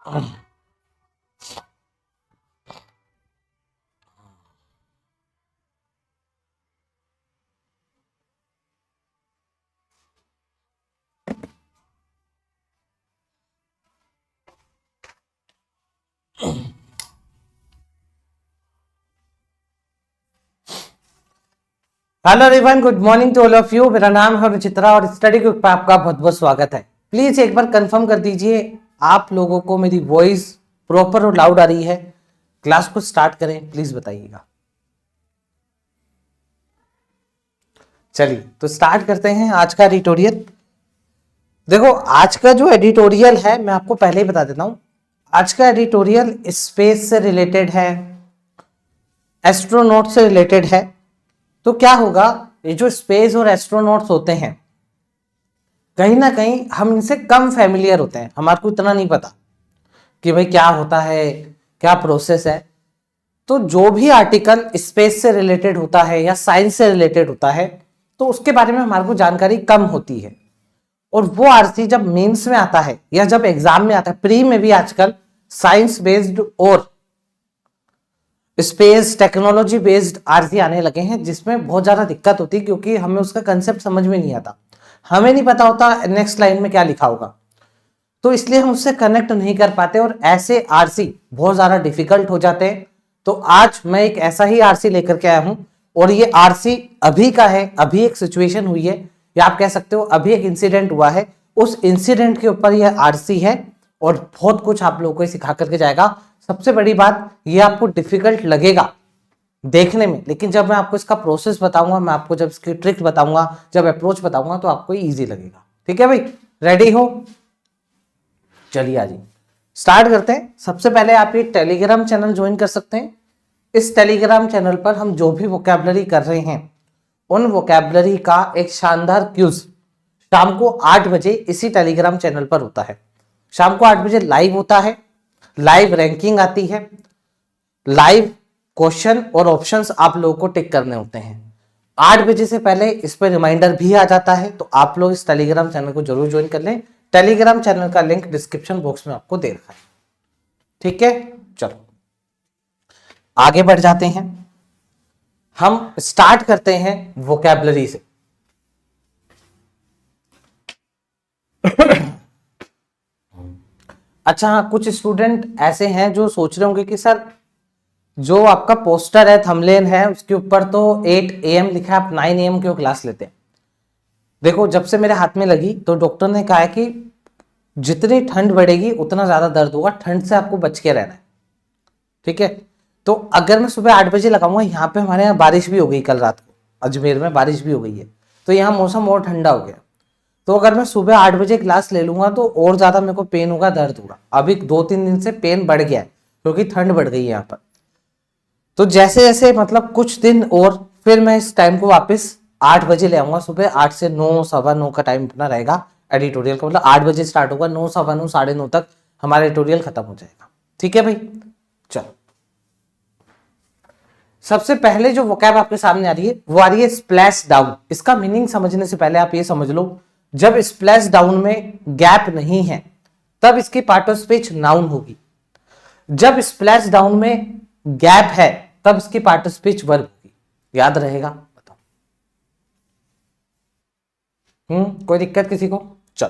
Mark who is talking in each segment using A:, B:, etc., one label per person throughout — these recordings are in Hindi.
A: Hello everyone, good morning to all of you. मेरा नाम है रुचित्रा और स्टडी ग्रुप पे आपका बहुत बहुत स्वागत है। प्लीज एक बार कंफर्म कर दीजिए आप लोगों को मेरी वॉइस प्रॉपर और लाउड आ रही है। क्लास को स्टार्ट करें, प्लीज बताइएगा। चलिए तो स्टार्ट करते हैं आज का एडिटोरियल। देखो, आज का जो एडिटोरियल है मैं आपको पहले ही बता देता हूं। आज का एडिटोरियल स्पेस से रिलेटेड है, एस्ट्रोनॉट से रिलेटेड है। तो क्या होगा, ये जो स्पेस और एस्ट्रोनॉट्स होते हैं कहीं ना कहीं हम इनसे कम फैमिलियर होते हैं, हमारे को इतना नहीं पता कि भाई क्या होता है, क्या प्रोसेस है। तो जो भी आर्टिकल स्पेस से रिलेटेड होता है या साइंस से रिलेटेड होता है तो उसके बारे में हमारे को जानकारी कम होती है। और वो आरसी जब मेंस में आता है या जब एग्जाम में आता है, प्री में भी आजकल साइंस बेस्ड और स्पेस टेक्नोलॉजी बेस्ड आरसी आने लगे हैं, जिसमें बहुत ज्यादा दिक्कत होती है क्योंकि हमें उसका कंसेप्ट समझ में नहीं आता, हमें नहीं पता होता नेक्स्ट लाइन में क्या लिखा होगा, तो इसलिए हम उससे कनेक्ट नहीं कर पाते और ऐसे आरसी बहुत ज्यादा डिफिकल्ट हो जाते हैं। तो आज मैं एक ऐसा ही आरसी लेकर के आया हूं और ये आरसी अभी का है, अभी एक सिचुएशन हुई है या आप कह सकते हो अभी एक इंसिडेंट हुआ है, उस इंसिडेंट के ऊपर यह आरसी है और बहुत कुछ आप लोगों को सिखा करके जाएगा। सबसे बड़ी बात, ये आपको डिफिकल्ट लगेगा देखने में, लेकिन जब मैं आपको इसका प्रोसेस बताऊंगा, मैं आपको जब इसकी ट्रिक बताऊंगा, जब अप्रोच बताऊंगा तो आपको इजी लगेगा। ठीक है भाई, रेडी हो? चलिए आज स्टार्ट करते हैं। सबसे पहले आप ये टेलीग्राम चैनल ज्वाइन कर सकते हैं। इस टेलीग्राम चैनल पर हम जो भी वोकैबुलरी कर रहे हैं उन वोकैबुलरी का एक शानदार क्यूज शाम को 8 बजे इसी टेलीग्राम चैनल पर होता है। शाम को 8 बजे लाइव होता है, लाइव रैंकिंग आती है, लाइव क्वेश्चन और ऑप्शंस आप लोगों को टिक करने होते हैं। 8 बजे से पहले इस पर रिमाइंडर भी आ जाता है, तो आप लोग इस टेलीग्राम चैनल को जरूर ज्वाइन कर लें। टेलीग्राम चैनल का लिंक डिस्क्रिप्शन बॉक्स में आपको दे रखा है। ठीक है, चलो आगे बढ़ जाते हैं। हम स्टार्ट करते हैं वोकैबुलरी से। अच्छा हाँ, कुछ स्टूडेंट ऐसे हैं जो सोच रहे होंगे कि सर जो आपका पोस्टर है, थंबनेल है, उसके ऊपर तो 8 AM लिखा है, आप 9 AM क्यों क्लास लेते हैं? देखो, जब से मेरे हाथ में लगी तो डॉक्टर ने कहा है कि जितनी ठंड बढ़ेगी उतना ज्यादा दर्द होगा, ठंड से आपको बच के रहना है। ठीक है, तो अगर मैं सुबह 8 बजे लगाऊंगा, यहाँ पे हमारे यहाँ बारिश भी हो गई, कल रात को अजमेर में बारिश भी हो गई है, तो यहाँ मौसम और ठंडा हो गया। तो अगर मैं सुबह 8 बजे क्लास ले लूंगा तो और ज्यादा मेरे को पेन होगा, दर्द होगा। अभी 2-3 दिन से पेन बढ़ गया है क्योंकि ठंड बढ़ गई है यहाँ पर। तो जैसे जैसे मतलब कुछ दिन और फिर मैं इस टाइम को वापस 8 बजे ले आऊंगा। सुबह 8 से 9, 9:15 का टाइम अपना रहेगा एडिटोरियल का, मतलब 8 बजे स्टार्ट होगा, 9, 9:15, 9:30 तक हमारा एडिटोरियल खत्म हो जाएगा। ठीक है भाई, चलो सबसे पहले जो वोकैब आपके सामने आ रही है वो आ रही है स्प्लैश डाउन। इसका मीनिंग समझने से पहले आप ये समझ लो, जब स्प्लैश डाउन में गैप नहीं है तब इसकी पार्ट ऑफ स्पीच नाउन होगी। जब स्प्लैश डाउन में गैप है तब इसकी पार्ट ऑफ स्पीच वर्ब होगी। याद रहेगा? बताओ। कोई दिक्कत किसी को? चलो,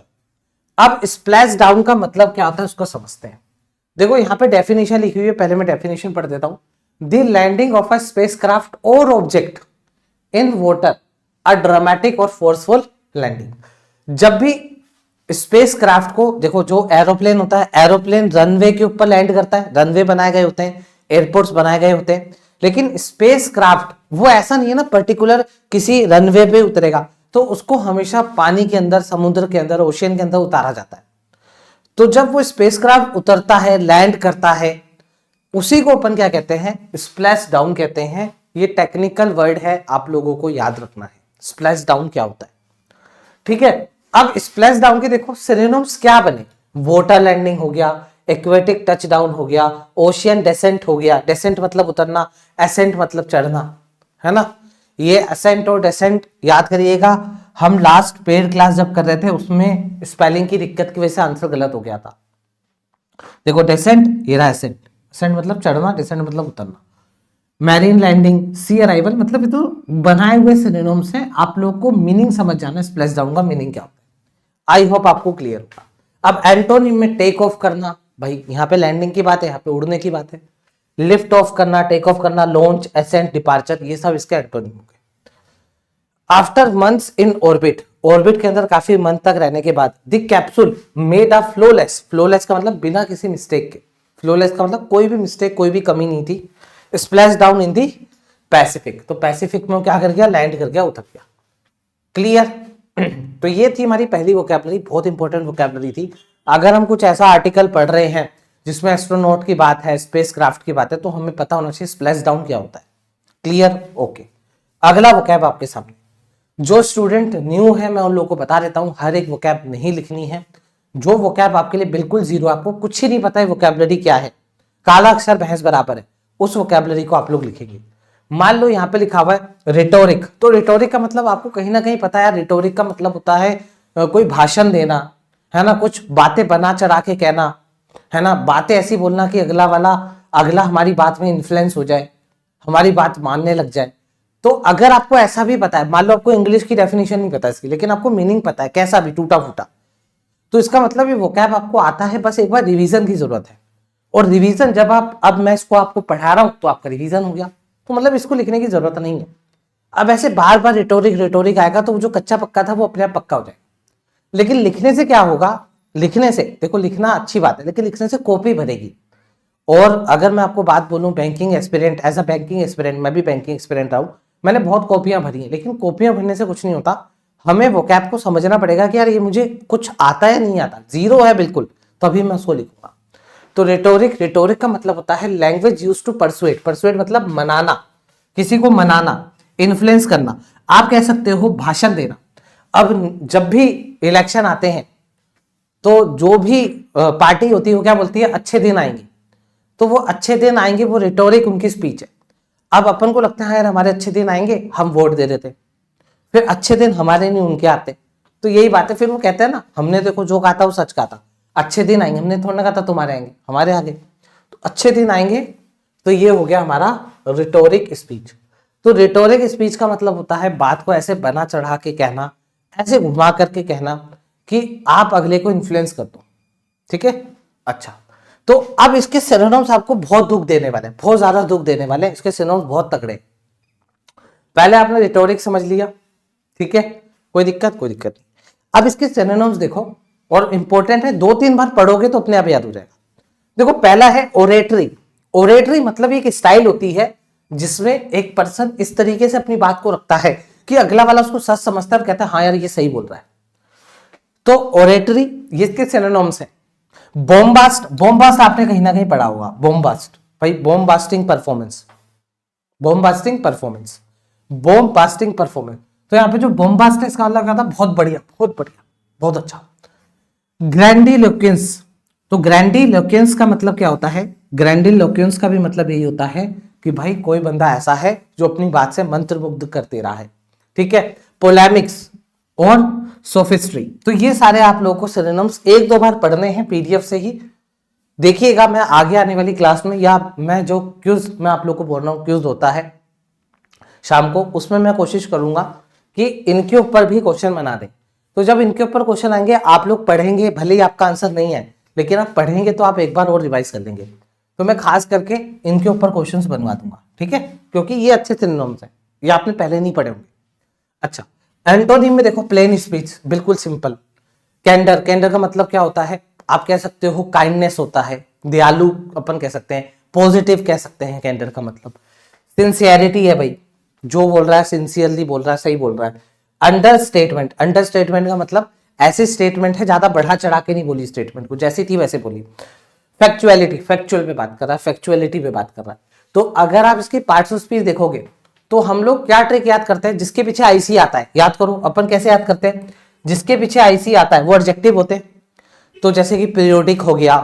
A: अब स्प्लैश डाउन का मतलब क्या होता है उसको समझते हैं। देखो, यहां पे डेफिनेशन लिखी हुई है, पहले मैं डेफिनेशन पढ़ देता हूं। The landing of a spacecraft or object in water, a dramatic or forceful landing. जब भी स्पेस क्राफ्ट को, देखो जो एरोप्लेन होता है, एरोप्लेन रनवे के ऊपर लैंड करता है, रनवे बनाए गए होते हैं, एयरपोर्ट्स बनाए गए होते हैं, लेकिन स्पेस क्राफ्ट वो ऐसा नहीं है ना पर्टिकुलर किसी रनवे पे उतरेगा, तो उसको हमेशा पानी के अंदर, समुद्र के अंदर, ओशियन के अंदर उतारा जाता है। तो जब वो स्पेसक्राफ्ट उतरता है, लैंड करता है, उसी को अपन क्या कहते हैं? स्प्लैश डाउन कहते हैं। ये टेक्निकल वर्ड है, आप लोगों को याद रखना है स्प्लैश डाउन क्या होता है। ठीक है, अब स्प्लैश डाउन के देखो सिनोनिम्स क्या बने। वाटर लैंडिंग हो गया, एक्वेटिक टच डाउन हो गया, ओशियन डेसेंट हो गया, डेसेंट मतलब उतरना, एसेंट मतलब चढ़ना, है ना। ये असेंट और डेसेंट याद करिएगा, हम लास्ट पेड क्लास जब कर रहे थे उसमें स्पेलिंग की दिक्कत की वजह से आंसर गलत हो गया था। देखो डेसेंट, ये रहा एसेंट, एसेंट मतलब चढ़ना, डेसेंट मतलब उतरना। मैरीन लैंडिंग, सी अराइवल, मतलब ये तो बनाए हुए सिनोनिम्स हैं, आप लोग को मीनिंग समझ जाना है स्प्लैश डाउन का मीनिंग क्या होता है। आई होप आपको क्लियर होगा। अब एंटोनिम में टेक ऑफ करना, भाई यहाँ पे लैंडिंग की बात है, यहाँ पे उड़ने की बात है। लिफ्ट ऑफ करना, टेक ऑफ करना, लॉन्च, एसेंट, डिपार्चर, ये सब इसके एंटोनिम हो गए। After months in orbit, orbit के अंदर काफी मंथ तक रहने के बाद, the capsule made a flawless, flawless का मतलब बिना किसी मिस्टेक के, फ्लोलेस का मतलब कोई भी मिस्टेक, कोई भी कमी नहीं थी, splash down in the Pacific, तो पैसिफिक में क्या कर गया, लैंड कर गया, उतर गया। क्लियर? तो ये थी हमारी पहली वोकैबुलरी, बहुत इंपॉर्टेंट वोकैबुलरी थी। अगर हम कुछ ऐसा आर्टिकल पढ़ रहे हैं जिसमें एस्ट्रोनॉट की बात है, स्पेसक्राफ्ट की बात है, तो हमें पता होना चाहिए स्प्लैश डाउन क्या होता है। क्लियर? ओके। अगला वोकैब आपके सामने, जो स्टूडेंट न्यू है मैं उन लोगों को बता देता हूं, हर एक वोकैब नहीं लिखनी है। जो वोकैब आपके लिए बिल्कुल जीरो, आपको कुछ ही नहीं पता है वोकैबुलरी क्या है, काला अक्षर भैंस बराबर है, उस वोकैबुलरी को आप लोग लिखेंगे। मान लो यहाँ पे लिखा हुआ है रिटोरिक, तो रिटोरिक का मतलब आपको कहीं ना कहीं पता है, रिटोरिक का मतलब होता है कोई भाषण देना, है ना, कुछ बातें बना चढ़ा के कहना, है ना, बातें ऐसी बोलना कि अगला हमारी बात में इन्फ्लुएंस हो जाए, हमारी बात मानने लग जाए। तो अगर आपको ऐसा भी पता है, मान लो आपको इंग्लिश की डेफिनेशन नहीं पता इसकी, लेकिन आपको मीनिंग पता है कैसा भी टूटा फूटा, तो इसका मतलब ये वोकैब आपको आता है, बस एक बार रिवीजन की जरूरत है। और रिवीजन जब अब मैं इसको आपको पढ़ा रहा हूं तो आपका रिवीजन हो गया, तो मतलब इसको लिखने की जरूरत नहीं है। अब ऐसे बार बार रिटोरिक आएगा तो जो कच्चा पक्का था वो अपने आप पक्का हो जाएगा। लेकिन लिखने से क्या होगा, लिखने से देखो, लिखना अच्छी बात है, लेकिन लिखने से कॉपी भरेगी। और अगर मैं आपको बात बोलूं, बैंकिंग एक्सपीरियंट, एज अ बैंकिंग एक्सपीरियंट, मैं भी बैंकिंग एक्सपीरियंट रहा हूं, मैंने बहुत कॉपियां भरी हैं, लेकिन कॉपियां भरने से कुछ नहीं होता। हमें वोकैब को समझना पड़ेगा कि यार ये मुझे कुछ आता है नहीं आता, जीरो है बिल्कुल, तभी मैं उसको लिखूंगा। तो रिटोरिक का मतलब होता है language use to persuade, persuade मतलब मनाना, किसी को मनाना, इन्फ्लुएंस करना, आप कह सकते हो भाषण देना। अब जब भी इलेक्शन आते हैं तो जो भी पार्टी होती है वो क्या बोलती है, अच्छे दिन आएंगे, तो वो अच्छे दिन आएंगे, वो रिटोरिक उनकी स्पीच है। अब अपन को लगता है यार हमारे अच्छे दिन आएंगे, हम वोट दे देते, फिर अच्छे दिन हमारे नहीं उनके आते, तो यही बात है। फिर वो कहते हैं ना, हमने देखो जो कहा था वो सच कहा था, अच्छे दिन आएंगे, हमने थोड़ा ना कहा था तुम्हारे आएंगे, हमारे आगे, तो अच्छे दिन आएंगे। तो ये हो गया हमारा रिटोरिक स्पीच। तो रिटोरिक स्पीच का मतलब होता है बात को ऐसे बना चढ़ा के कहना, ऐसे घुमा करके कहना कि आप अगले को इन्फ्लुएंस कर दो। ठीक है, अच्छा। तो अब इसके सिनोनिम्स आपको बहुत दुख देने वाले हैं, बहुत ज्यादा दुख देने वाले हैं, इसके सिनोनिम्स बहुत तगड़े। पहले आपने रिटोरिक समझ लिया, ठीक है, कोई दिक्कत नहीं। अब इसके सिनोनिम्स देखो, और इंपॉर्टेंट है, 2-3 बार पढ़ोगे तो अपने आप याद हो जाएगा। देखो पहला है ओरेटरी। ओरेटरी मतलब एक स्टाइल होती है जिसमें एक पर्सन इस तरीके से अपनी बात को रखता है कि अगला वाला उसको सच समझता है और कहता है हाँ यार ये सही बोल रहा है। तो ओरेटरी, ये इसके सिनोनिम्स हैं। बॉम्बास्ट, बॉम्बास्ट आपने कहीं ना कहीं पढ़ा होगा, बॉम्बास्ट, भाई बॉम्बास्टिंग परफॉर्मेंस, बॉम्बास्टिंग परफॉर्मेंस, बॉम्बास्टिंग परफॉर्मेंस। तो यहाँ पे जो बॉम्बास्ट है इसका मतलब क्या था, बहुत बढ़िया, बहुत बढ़िया, बहुत अच्छा। ग्रैंडिलोक्वेंस, तो ग्रैंडिलोक्वेंस का मतलब क्या होता है, ग्रैंडिलोक्वेंस का भी मतलब यही होता है कि भाई कोई बंदा ऐसा है जो अपनी बात से मंत्रमुग्ध कर दे रहा है। ठीक है, पोलेमिक्स और सोफिस्ट्री, तो ये सारे आप लोगों को सिनोनिम्स 1-2 बार पढ़ने हैं पीडीएफ से ही। देखिएगा मैं आगे आने वाली क्लास में, या मैं जो क्यूज मैं आप लोगों को बोल रहा हूँ, क्यूज होता है शाम को, उसमें मैं कोशिश करूंगा कि इनके ऊपर भी क्वेश्चन बना दें। तो जब इनके ऊपर क्वेश्चन आएंगे आप लोग पढ़ेंगे, भले ही आपका आंसर नहीं है, लेकिन आप पढ़ेंगे तो आप एक बार और रिवाइज कर लेंगे। तो मैं खास करके इनके ऊपर क्वेश्चंस बनवा दूंगा, ठीक है, क्योंकि ये अच्छे सिनोनिम्स हैं, ये आपने पहले नहीं पढ़े होंगे। अच्छा, एंटोनिम में देखो, प्लेन स्पीच, बिल्कुल सिंपल। कैंडर, कैंडर का मतलब क्या होता है, आप कह सकते हो काइंडनेस होता है, दयालु अपन कह सकते हैं, पॉजिटिव कह सकते हैं कैंडर का मतलब। सिंसियरिटी है भाई, जो बोल रहा है सिंसियरली बोल रहा है, सही बोल रहा है। अंडर स्टेटमेंट, अंडर स्टेटमेंट का मतलब ऐसी स्टेटमेंट है ज्यादा बढ़ा चढ़ा के नहीं बोली, स्टेटमेंट को जैसी थी वैसे बोली। फैक्चुअलिटी, फैक्चुअल पे बात कर रहा है, फैक्चुअलिटी पे बात कर रहा है। तो अगर आप इसकी पार्ट्स ऑफ स्पीच देखोगे तो हम लोग क्या ट्रिक याद करते हैं, जिसके पीछे आईसी आता है, याद करो अपन कैसे याद करते हैं, जिसके पीछे आईसी आता है वो एडजेक्टिव होते हैं। तो जैसे कि पीरियोडिक हो गया,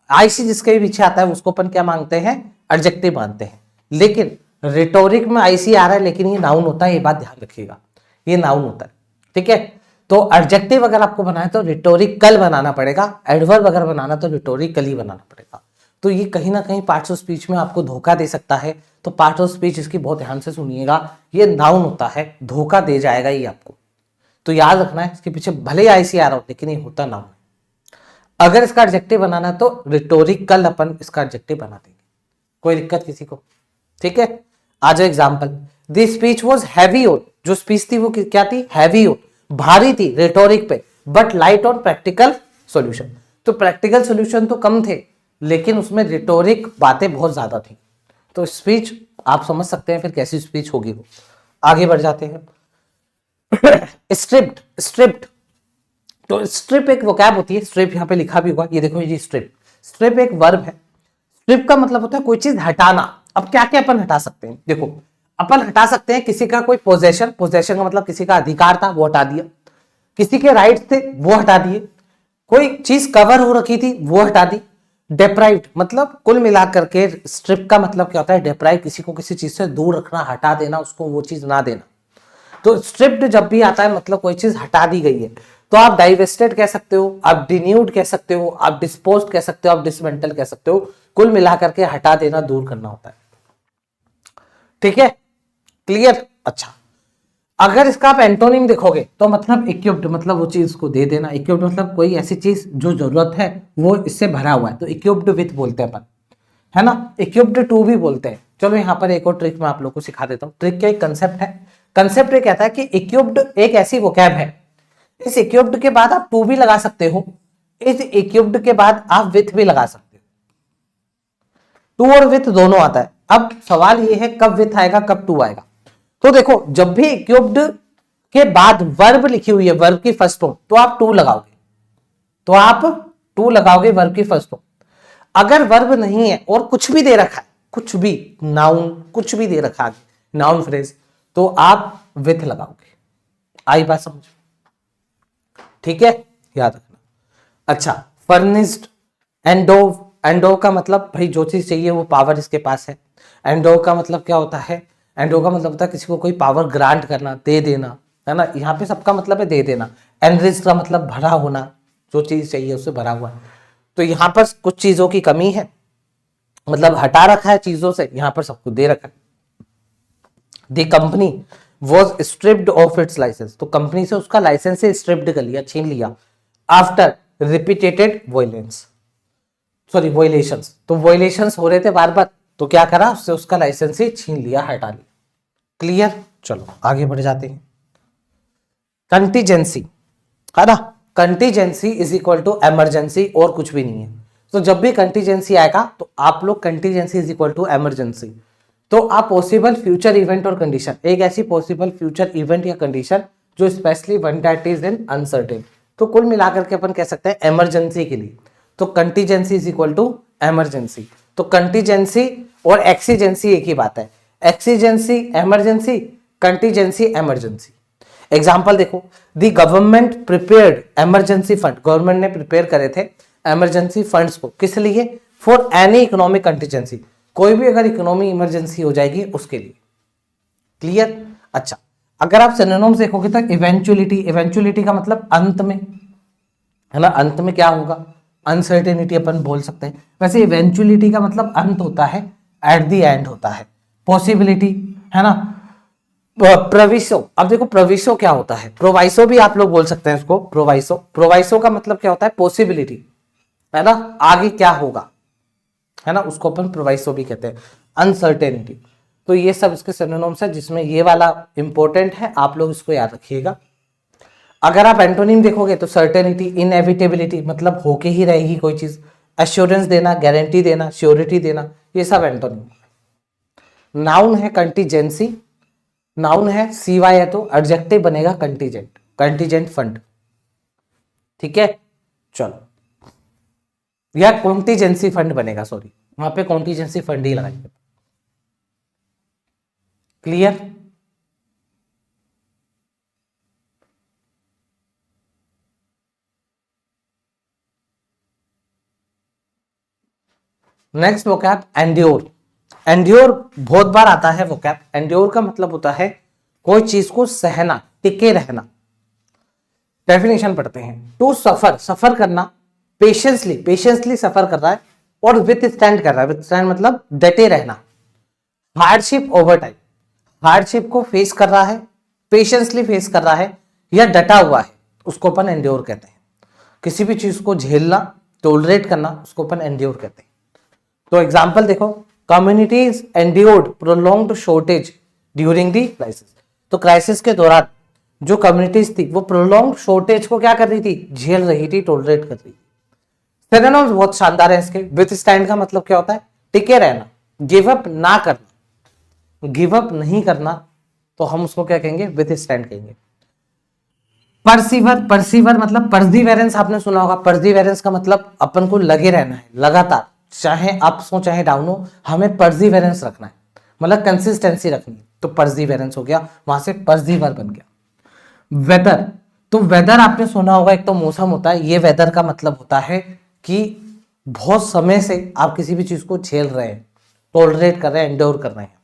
A: आईसी जिसके पीछे आता है उसको अपन क्या मांगते हैं, एडजेक्टिव मानते हैं। लेकिन रिटोरिक में आईसी आ रहा है लेकिन ये नाउन होता है, ये बात ध्यान रखिएगा, ये नाउन होता है। ठीक है, तो एडजेक्टिव अगर आपको बनाए तो रिटोरिकल बनाना पड़ेगा, एडवर्ब अगर बनाना तो रिटोरिकली बनाना पड़ेगा। तो ये कहीं ना कहीं पार्ट्स ऑफ स्पीच में आपको धोखा दे सकता है, तो पार्ट ऑफ स्पीच इसकी बहुत ध्यान से सुनिएगा। ये नाउन होता है, धोखा दे जाएगा ये आपको, तो याद रखना है। इसके पीछे भले ही आईसीआर हो लेकिन ये होता नाउन है। अगर इसका एडजेक्टिव बनाना है तो रिटोरिकल अपन इसका एडजेक्टिव बना देंगे, कोई दिक्कत किसी को? ठीक है, आ जाओ example. The speech was heavy on, जो स्पीच थी वो क्या थी? हैवी ऑन, भारी थी रेटोरिक पे, but light on practical solution. तो प्रैक्टिकल सॉल्यूशन तो कम थे लेकिन उसमें रिटोरिक बातें बहुत ज्यादा थी। तो स्पीच आप समझ सकते हैं फिर कैसी स्पीच होगी वो। आगे बढ़ जाते हैं। स्ट्रिप्ट, स्ट्रिप्ट, तो स्ट्रिप एक वोकैब होती है, स्ट्रिप यहाँ पे लिखा भी हुआ, ये देखो ये स्ट्रिप। स्ट्रिप एक वर्ब है। स्ट्रिप का मतलब होता है कोई चीज हटाना। अब क्या क्या अपन हटा सकते हैं? देखो, अपन हटा सकते हैं किसी का कोई पोजेशन, पोजेशन का मतलब किसी का अधिकार था वो हटा दिया, किसी के राइट्स थे वो हटा दिए, कोई चीज कवर हो रखी थी वो हटा दी। डेप्राइव्ड मतलब कुल मिलाकर के स्ट्रिप का मतलब क्या होता है? डेप्राइव, किसी को किसी चीज से दूर रखना, हटा देना, उसको वो चीज ना देना। तो स्ट्रिप्ड जब भी आता है मतलब कोई चीज हटा दी गई है। तो आप डाइवेस्टेड कह सकते हो, आप डिन्यूड कह सकते हो, आप डिस्पोज्ड कह सकते हो, आप डिसमेंटल कह सकते हो। कुल मिलाकर के हटा देना, दूर करना होता है। ठीक है, क्लियर? अच्छा, अगर इसका आप एंटोनिम देखोगे तो मतलब इक्विप्ड, मतलब वो चीज को दे देना। इक्विप्ड मतलब कोई ऐसी चीज जो जरूरत है वो इससे भरा हुआ है, तो इक्विप्ड विथ बोलते हैं अपन, है ना। इक्विप्ड टू भी बोलते हैं। चलो यहाँ पर एक और ट्रिक मैं आप लोगों को सिखा देता हूँ। ट्रिक का एक कंसेप्ट है। कंसेप्ट ये कहता है कि इक्विप्ड एक ऐसी वोकैब है, इस इक्विप्ड के बाद आप टू भी लगा सकते हो, इस इक्विप्ड के बाद आप विथ भी लगा सकते हो। टू और विथ दोनों आता है। अब सवाल ये है कब विथ आएगा कब टू आएगा। तो देखो, जब भी इक्विप्ड के बाद वर्ब लिखी हुई है, वर्ब की फर्स्ट फॉर्म, तो आप टू लगाओगे, तो आप टू लगाओगे वर्ब की फर्स्ट फॉर्म। अगर वर्ब नहीं है और कुछ भी दे रखा है, कुछ भी, नाउन कुछ भी दे रखा है, नाउन फ्रेज, तो आप विथ लगाओगे। आई बात समझ? ठीक है, याद रखना। अच्छा, फर्निश्ड, एंडोव, एंडोव का मतलब भाई जो चीज चाहिए वो पावर इसके पास है। एंडोव का मतलब क्या होता है? एंडोव का मतलब होता है किसी को कोई पावर ग्रांट करना, दे देना, है ना। यहाँ पे सबका मतलब है दे देना। एनरिच का मतलब भरा होना, जो चीज चाहिए उससे भरा हुआ है। तो यहाँ पर कुछ चीजों की कमी है, मतलब हटा रखा है चीजों से, यहाँ पर सब कुछ दे रखा है। The company was stripped of its licence, तो कंपनी से उसका लाइसेंस से स्ट्रिप्ड कर लिया, छीन लिया। After repeated violence, sorry violations, तो वॉयलेशंस हो रहे थे बार बार, तो क्या करा? उससे उसका लाइसेंस ही छीन लिया, हटा लिया। क्लियर? चलो आगे बढ़ जाते हैं। कंटीजेंसी, है ना। Contingency is equal to emergency, और कुछ भी नहीं है। तो जब भी कंटीजेंसी आएगा तो आप लोग contingency is equal to emergency, तो आप पॉसिबल फ्यूचर इवेंट और कंडीशन, एक ऐसी पॉसिबल फ्यूचर इवेंट या कंडीशन जो specially one that is in uncertain, तो कुल मिलाकर के अपन कह सकते हैं इमरजेंसी के लिए। तो contingency is equal to emergency. तो कंटीजेंसी और एक्सीजेंसी एक ही बात है। Exigency emergency, contingency emergency. Example देखो, the government prepared emergency fund, government ने प्रिपेयर करे थे इमरजेंसी फंड्स को, किस लिए? फॉर एनी इकोनॉमिक कंटीजेंसी, कोई भी अगर इकोनॉमी इमरजेंसी हो जाएगी उसके लिए। क्लियर? अच्छा, अगर आप सिनोनिम्स देखोगे तो इवेंचुअलिटी, इवेंचुअलिटी का मतलब अंत में, है ना। अंत में क्या होगा? अनसर्टेनिटी अपन बोल सकते हैं। वैसे इवेंचुअलिटी का मतलब अंत होता है, एट द एंड होता है। पॉसिबिलिटी, है ना। प्रोविसो, अब देखो प्रोविसो क्या होता है? प्रोवाइसो भी आप लोग बोल सकते हैं इसको, प्रोवाइसो। प्रोवाइसो का मतलब क्या होता है? पॉसिबिलिटी, है ना, आगे क्या होगा, है ना, उसको अपन प्रोवाइसो भी कहते हैं। अनसर्टेनिटी, तो ये सब इसके सिनोनिम्स है, जिसमें ये वाला इंपॉर्टेंट है, आप लोग इसको याद रखिएगा। अगर आप एंटोनिम देखोगे तो सर्टेनिटी, इनएविटेबिलिटी, मतलब होके ही रहेगी कोई चीज। एश्योरेंस देना, गारंटी देना, श्योरिटी देना, ये सब एंटोनिम। नाउन है कंटीजेंसी, नाउन है सीवाय है तो एडजेक्टिव बनेगा कंटीजेंट, कंटीजेंट फंड। ठीक है, चलो, या कॉन्टीजेंसी फंड बनेगा, सॉरी, वहां पे कॉन्टीजेंसी फंड ही लगाएंगे। Clear? Next vocab endure. Endure बहुत बार आता है वोकैब। एंड्योर का मतलब होता है कोई चीज को सहना, टिके रहना। डेफिनेशन पढ़ते हैं। टू सफर, सफर करना, पेशेंसली, पेशेंसली सफर कर रहा है, और विथ स्टैंड कर रहा है, विथ स्टैंड मतलब डटे रहना, हार्डशिप ओवर टाइम, हार्डशिप को फेस कर रहा है, पेशेंसली फेस कर रहा है, या डटा हुआ है, उसको अपन एंड्योर कहते हैं। किसी भी चीज को झेलना, टोलरेट करना, उसको अपन एंड्योर कहते हैं। तो एग्जांपल देखो, communities endured prolonged shortage during the crisis. तो क्राइसिस के दौरान जो कम्युनिटीज थी वो प्रोलॉन्ग्ड शॉर्टेज को क्या कर रही थी, झेल रही थी, टोलरेट कर रही थी। सिनोनिम्स बहुत शानदार है इसके। विथ स्टैंड का मतलब क्या होता है, टिके रहना, गिव अप ना करना, गिव अप नहीं करना, तो हम उसको क्या कहेंगे, विथ स्टैंड कहेंगे। परसीवर, परसीवर मतलब परसिवेरेंस, आपने सुना होगा। परसिवेरेंस का मतलब अपन को लगे रहना है, लगातार, चाहे अप्स हो चाहे डाउन हो, हमें परसिवेरेंस रखना है, मतलब कंसिस्टेंसी रखनी है। तो परसिवेरेंस हो गया, वहां से परसीवर बन गया। वेदर, तो वेदर आपने सुना होगा, एक तो मौसम होता है, ये वेदर का मतलब होता है कि बहुत समय से आप किसी भी चीज को झेल रहे हैं, टॉलरेट कर रहे हैं, एंड्योर कर रहे हैं।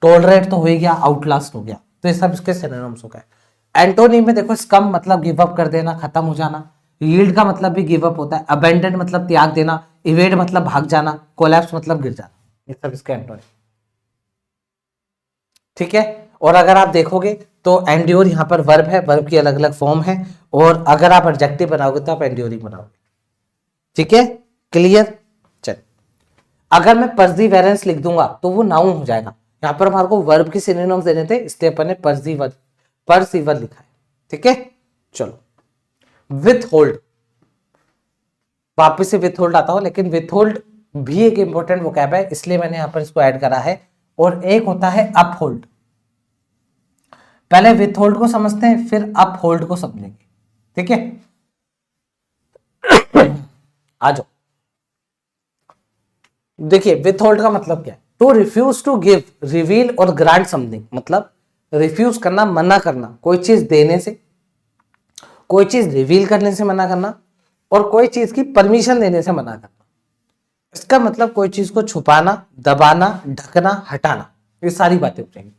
A: टॉलरेट तो हो ही गया, आउटलास्ट हो गया, तो ये सब इसके सिनोनिम्स हो गए। एंटोनिम में देखो, स्कम मतलब गिव अप कर देना, खत्म हो जाना। यील्ड का मतलब भी गिव अप होता है। अबेंडन मतलब त्याग देना। इवेड मतलब भाग जाना। कोलैप्स मतलब गिर जाना। ये सब इसके एंटोनिम, ठीक है। और अगर आप देखोगे तो एंड्योर यहाँ पर वर्ब है, वर्ब की अलग अलग फॉर्म है, और अगर आप एडजेक्टिव बनाओगे तो आप एंड्योरिंग बनाओगे, ठीक है, क्लियर। चल, अगर मैं परसिवेरेंस लिख दूंगा तो वो नाउन हो जाएगा। यहाँ पर हमारे को वर्ब के सिनोनिम्स देने थे, इसलिए अपन ने परसीवर लिखा है, ठीक है। चलो, विथ होल्ड, वापिस से विथ होल्ड आता हूं, लेकिन विथ होल्ड भी एक इंपॉर्टेंट वोकैब है, इसलिए मैंने यहां पर इसको ऐड करा है। और एक होता है अप होल्ड। पहले विथ होल्ड को समझते हैं, फिर अप होल्ड को समझेंगे, ठीक है। आ जाओ, देखिए विथ होल्ड का मतलब क्या है, to refuse to give, reveal or grant something, मतलब रिफ्यूज करना, मना करना, कोई चीज देने से, कोई चीज रिवील करने से मना करना, और कोई चीज की परमिशन देने से मना करना। इसका मतलब कोई चीज को छुपाना, दबाना, ढकना, हटाना, ये सारी बातें हो जाएंगी।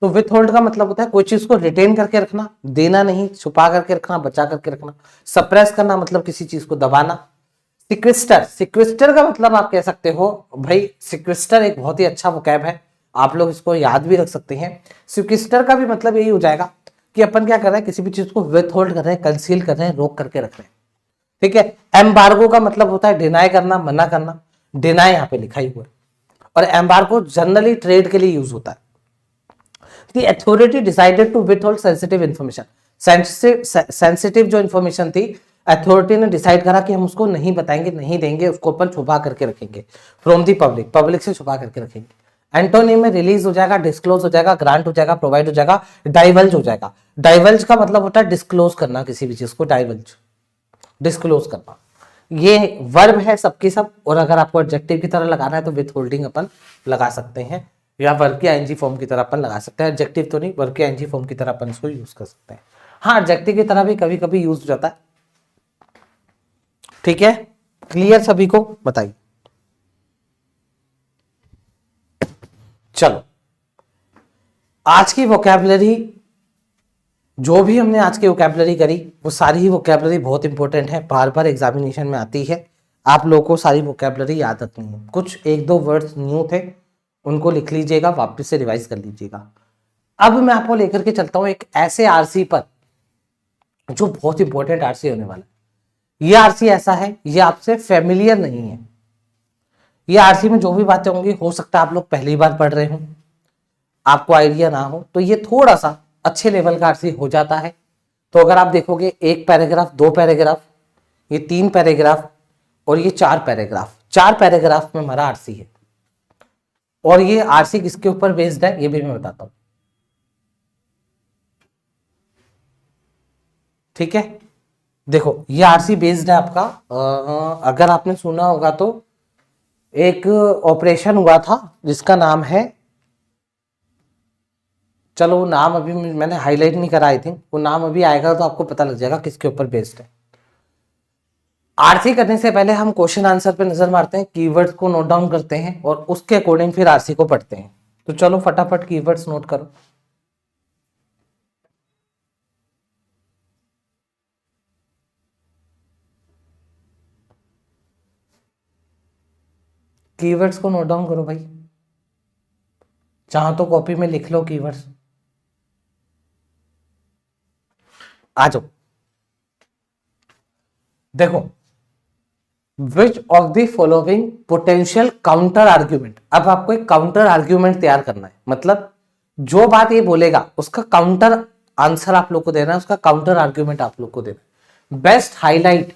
A: तो विथ होल्ड का मतलब होता है कोई चीज को रिटेन करके रखना, देना नहीं, छुपा करके रखना, बचा करके रखना। सप्रेस करना मतलब किसी चीज को दबाना। सिक्विस्टर, सिक्विस्टर का मतलब आप कह सकते हो, भाई सिक्विस्टर एक बहुत ही अच्छा वोकैब है, आप लोग इसको याद भी रख सकते हैं। सिक्विस्टर का भी मतलब यही हो जाएगा कि अपन क्या कर रहे हैं, किसी भी चीज को विथ होल्ड कर रहे हैं, कंसील कर रहे हैं, रोक करके रख रहे हैं, ठीक है। एम्बार्गो का मतलब होता है डिनाई करना, मना करना। डिनाई यहाँ पे लिखा ही हुआ है। और एम्बार्गो जनरली ट्रेड के लिए यूज होता है। The authority decided to withhold sensitive information. Sensitive जो इंफॉर्मेशन थी, अथॉरिटी ने डिसाइड करा कि हम उसको नहीं बताएंगे, नहीं देंगे, उसको अपन छुपा करके रखेंगे फ्रॉम दी पब्लिक, पब्लिक से छुपा करके रखेंगे। एंटोनिम में रिलीज हो जाएगा, डिस्क्लोज हो जाएगा, ग्रांट हो जाएगा, प्रोवाइड हो जाएगा, डाइवल्ज हो जाएगा। डाइवल्ज का मतलब होता है डिस्क्लोज करना, किसी भी चीज को डाइवल्ज, डिस्क्लोज करना। ये वर्ब है सबकी सब, और अगर आपको एडजेक्टिव की तरह लगाना है तो विथ होल्डिंग अपन लगा सकते हैं, या वर्ब की आईएनजी फॉर्म की तरह अपन लगा सकते हैं। एडजेक्टिव तो नहीं, वर्ब की आईएनजी फॉर्म की तरह अपन इसको यूज कर सकते हैं। हाँ, एडजेक्टिव की तरह भी कभी कभी यूज हो जाता है, ठीक है। क्लियर सभी को, बताइए। चलो, आज की वोकैबुलरी, जो भी हमने आज की वोकैबुलरी करी, वो सारी ही वोकैबुलरी बहुत इंपॉर्टेंट है, बार बार एग्जामिनेशन में आती है। आप लोगों को सारी वोकैबुलरी याद रखनी है। कुछ एक दो वर्ड्स न्यू थे, उनको लिख लीजिएगा, वापस से रिवाइज कर लीजिएगा। अब मैं आपको लेकर के चलता हूं एक ऐसे आरसी पर जो बहुत इंपॉर्टेंट आरसी होने वाला है। ये आरसी ऐसा है, ये आपसे फेमिलियर नहीं है। ये आरसी में जो भी बातें होंगी, हो सकता है आप लोग पहली बार पढ़ रहे हो, आपको आइडिया ना हो, तो ये थोड़ा सा अच्छे लेवल का आरसी हो जाता है। तो अगर आप देखोगे, एक पैराग्राफ, दो पैराग्राफ, ये तीन पैराग्राफ, और ये चार पैराग्राफ, चार पैराग्राफ में हमारा आरसी है। और ये आरसी किसके ऊपर बेस्ड है, ये भी मैं बताता हूं, ठीक है। देखो, ये आरसी बेस्ड है आपका, अगर आपने सुना होगा तो एक ऑपरेशन हुआ था जिसका नाम है, चलो वो नाम अभी मैंने हाईलाइट नहीं करा, आई थिंक वो नाम अभी आएगा तो आपको पता लग जाएगा किसके ऊपर बेस्ड है। आरसी करने से पहले हम क्वेश्चन आंसर पे नजर मारते हैं, कीवर्ड्स को नोट डाउन करते हैं, और उसके अकॉर्डिंग फिर आरसी को पढ़ते हैं। तो चलो फटाफट कीवर्ड्स नोट करो। कीवर्ड्स को नोट डाउन करो भाई, चाहो तो कॉपी में लिख लो कीवर्ड्स। आ जाओ, देखो, which of the following potential counter argument. अब आपको एक काउंटर आर्ग्यूमेंट तैयार करना है, मतलब जो बात ये बोलेगा उसका काउंटर आंसर आप लोग को देना है, उसका काउंटर आर्ग्यूमेंट आप लोग को देना है। Best highlight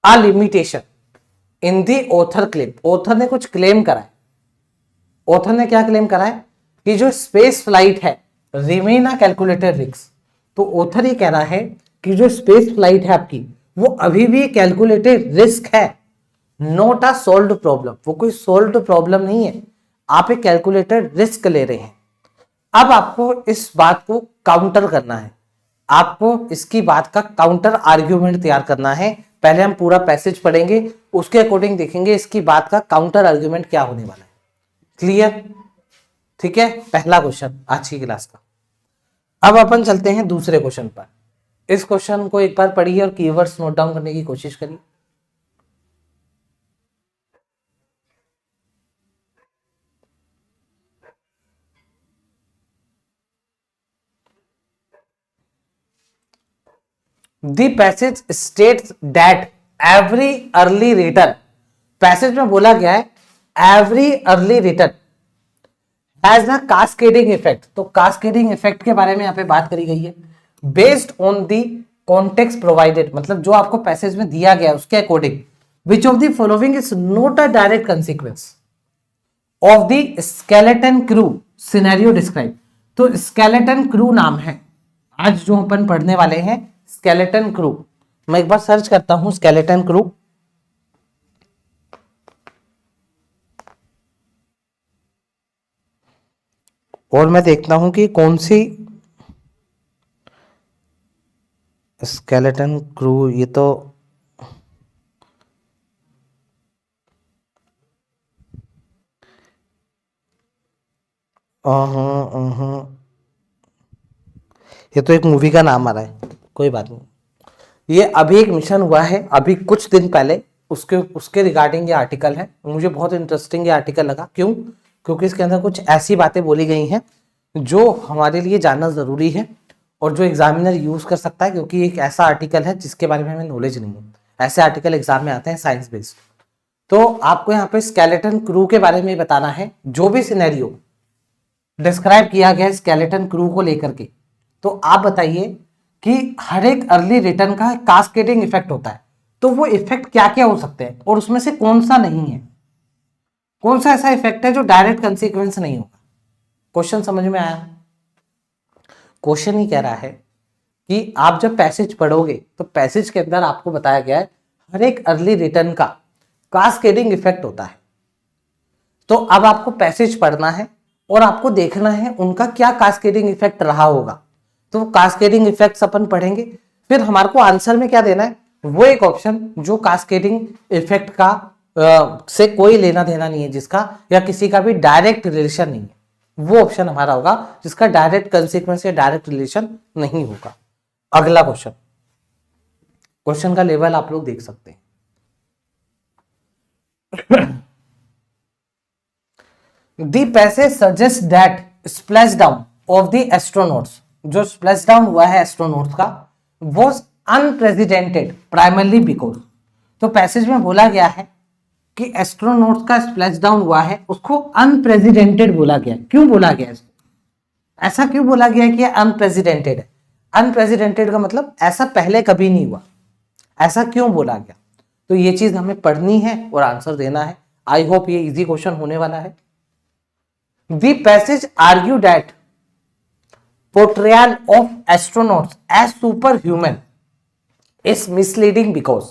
A: a limitation in the author claim. Author ने कुछ क्लेम करा है, ऑथर ने क्या क्लेम करा है कि जो स्पेस फ्लाइट है रिमेन अ कैलकुलेटेड रिस्क। तो ऑथर ये कह रहा है कि जो स्पेस फ्लाइट है आपकी वो अभी भी कैलकुलेटेड रिस्क है, नॉट अ सोल्व्ड प्रॉब्लम। वो कोई सोल्व्ड प्रॉब्लम नहीं है, आप एक कैलकुलेटेड रिस्क ले रहे हैं। अब आपको इस बात को काउंटर करना है, आपको इसकी बात का काउंटर आर्ग्यूमेंट तैयार करना है। पहले हम पूरा पैसेज पढ़ेंगे, उसके अकॉर्डिंग देखेंगे इसकी बात का काउंटर आर्ग्यूमेंट क्या होने वाला है। क्लियर? ठीक है, पहला क्वेश्चन आज की क्लास का। अब अपन चलते हैं दूसरे क्वेश्चन पर। इस क्वेश्चन को एक बार पढ़िए और कीवर्ड्स नोट डाउन करने की कोशिश करिए। The passage states that every early return, passage में बोला गया है every early return has a cascading effect। तो cascading effect के बारे में यहाँ पे बात करी गई है। Based on the context provided, मतलब जो आपको पैसेज में दिया गया है उसके according, which of the following is not a direct consequence of the skeleton crew scenario described। तो skeleton crew नाम है आज जो अपन पढ़ने वाले हैं, स्केलेटन क्रू। मैं एक बार सर्च करता हूं स्केलेटन क्रू। और मैं देखता हूं कि कौन सी स्केलेटन क्रू, ये तो ये तो एक मूवी का नाम आ रहा है, कोई बात नहीं। ये अभी एक मिशन हुआ है अभी कुछ दिन पहले, उसके रिगार्डिंग ये आर्टिकल है। मुझे बहुत इंटरेस्टिंग ये आर्टिकल लगा। क्यों? क्योंकि इसके अंदर कुछ ऐसी बातें बोली गई हैं जो हमारे लिए जानना जरूरी है और जो एग्जामिनर यूज कर सकता है, क्योंकि एक ऐसा आर्टिकल है जिसके बारे में हमें नॉलेज नहीं है। ऐसे आर्टिकल एग्जाम में आते हैं साइंस बेस्ड। तो आपको यहाँ पे स्केलेटन क्रू के बारे में बताना है, जो भी सिनेरियो डिस्क्राइब किया गया है स्केलेटन क्रू को लेकर के। तो आप बताइए कि हर एक अर्ली रिटर्न का कास्केडिंग इफेक्ट होता है, तो वो इफेक्ट क्या क्या हो सकते हैं और उसमें से कौन सा नहीं है, कौन सा ऐसा इफेक्ट है जो डायरेक्ट कंसीक्वेंस नहीं होगा। क्वेश्चन समझ में आया? क्वेश्चन ही कह रहा है कि आप जब पैसेज पढ़ोगे तो पैसेज के अंदर आपको बताया गया है हर एक अर्ली रिटर्न का कास्केडिंग इफेक्ट होता है। तो अब आपको पैसेज पढ़ना है और आपको देखना है उनका क्या कास्केडिंग इफेक्ट रहा होगा। तो कास्केडिंग इफेक्ट्स अपन पढ़ेंगे, फिर हमारे को आंसर में क्या देना है, वो एक ऑप्शन जो कास्केडिंग इफेक्ट का से कोई लेना देना नहीं है, जिसका या किसी का भी डायरेक्ट रिलेशन नहीं है, वो ऑप्शन हमारा होगा जिसका डायरेक्ट कंसीक्वेंस या डायरेक्ट रिलेशन नहीं होगा। अगला क्वेश्चन, क्वेश्चन का लेवल आप लोग देख सकते हैं। The passage suggests that splashdown of the astronauts, जो splashdown हुआ है एस्ट्रोनॉट्स का, was unprecedented primarily because, तो पैसेज में बोला गया है कि एस्ट्रोनॉट्स का स्प्लैशडाउन हुआ है, उसको अनप्रेसिडेंटेड बोला गया। क्यों बोला गया इसको? ऐसा क्यों बोला गया कि अनप्रेसिडेंटेड है? अनप्रेसिडेंटेड का मतलब ऐसा पहले कभी नहीं हुआ, ऐसा क्यों बोला गया? तो ये चीज हमें पढ़नी है और आंसर देना है। आई होप ये इजी क्वेश्चन होने वाला है। The passage argue that portrayal of astronauts as superhuman is misleading because,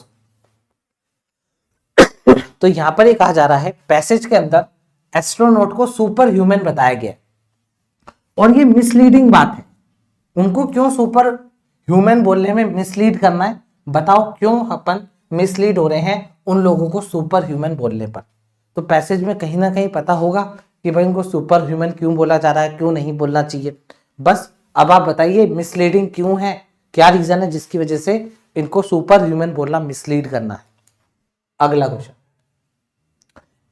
A: तो यहां पर ये कहा जा रहा है पैसेज के अंदर एस्ट्रोनॉट को सुपर ह्यूमन बताया गया और ये मिसलीडिंग बात है। उनको क्यों सुपर ह्यूमन बोलने में मिसलीड करना है? बताओ क्यों अपन मिसलीड हो रहे हैं उन लोगों को सुपर ह्यूमन बोलने पर? तो पैसेज में कहीं ना कहीं पता होगा कि भाई इनको सुपर ह्यूमन क्यों बोला जा रहा है, क्यों नहीं बोलना चाहिए। बस अब आप बताइए मिसलीडिंग क्यों है, क्या रीजन है जिसकी वजह से इनको सुपर ह्यूमन बोलना मिसलीड करना है। अगला question,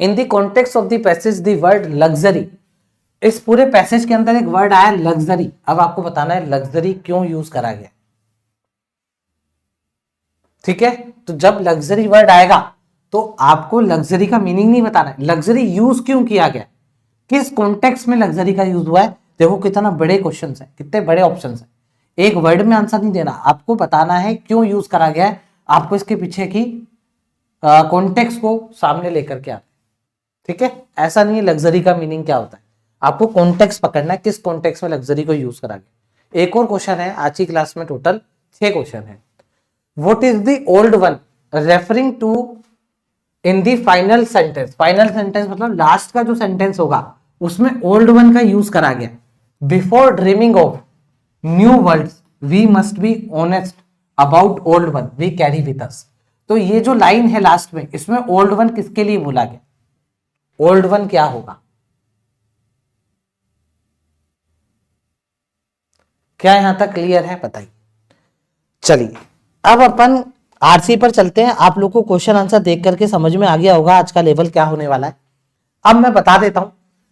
A: in the context of the passage the word luxury, इस पूरे पैसेज के अंदर एक वर्ड आया लग्जरी। अब आपको बताना है लग्जरी क्यों यूज करा गया। ठीक है, तो जब लग्जरी वर्ड आएगा तो आपको लग्जरी का मीनिंग नहीं बताना है, लग्जरी यूज क्यों किया गया, किस कॉन्टेक्स्ट में लग्जरी का यूज हुआ है। देखो कितना बड़े क्वेश्चन है, कितने बड़े ऑप्शन है। एक वर्ड में आंसर नहीं देना, आपको बताना है क्यों यूज करा गया है, आपको इसके पीछे की कॉन्टेक्स्ट को सामने लेकर के आना। ठीक है, ऐसा नहीं है लग्जरी का मीनिंग क्या होता है, आपको कॉन्टेक्स्ट पकड़ना है, किस कॉन्टेक्स्ट में लग्जरी को यूज करा गया। एक और क्वेश्चन है, आज की क्लास में टोटल 6 क्वेश्चन है। What is the old one referring to in the final sentence, final sentence मतलब लास्ट का जो सेंटेंस होगा उसमें ओल्ड वन का यूज करा गया। Before dreaming of new words we must be honest about old one we carry with us. तो ये जो लाइन है लास्ट में, इसमें ओल्ड वन किसके लिए बोला गया, ओल्ड वन क्या होगा, क्या यहां तक क्लियर है बताइए। चलिए अब अपन आरसी पर चलते हैं। आप लोग को क्वेश्चन आंसर देख करके समझ में आ गया होगा आज का लेवल क्या होने वाला है। अब मैं बता देता हूं,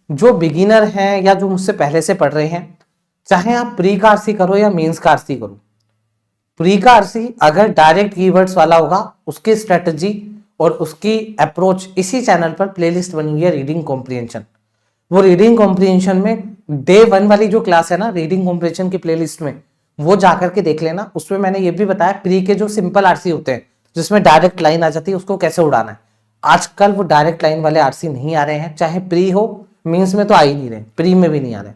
A: जो बिगिनर हैं या जो मुझसे पहले से पढ़ रहे हैं, चाहे आप प्री का आरसी करो या मेंस का आरसी करो, प्री का आरसी अगर डायरेक्ट कीवर्ड्स वाला होगा, उसकी स्ट्रेटजी और उसकी अप्रोच इसी चैनल पर प्लेलिस्ट बनी हुई है, रीडिंग कॉम्प्रिहेंशन। वो रीडिंग कॉम्प्रिहेंशन में डे 1 वाली जो क्लास है ना रीडिंग कॉम्प्रिहेंशन की प्लेलिस्ट में, वो जाकर के देख लेना। उसमें मैंने ये भी बताया प्री के जो सिंपल आरसी होते हैं जिसमें डायरेक्ट लाइन आ जाती है उसको कैसे उड़ाना है। आजकल वो डायरेक्ट लाइन वाले आरसी नहीं आ रहे हैं, चाहे प्री हो, मीन्स में तो आ ही नहीं रहे, प्री में भी नहीं आ रहे।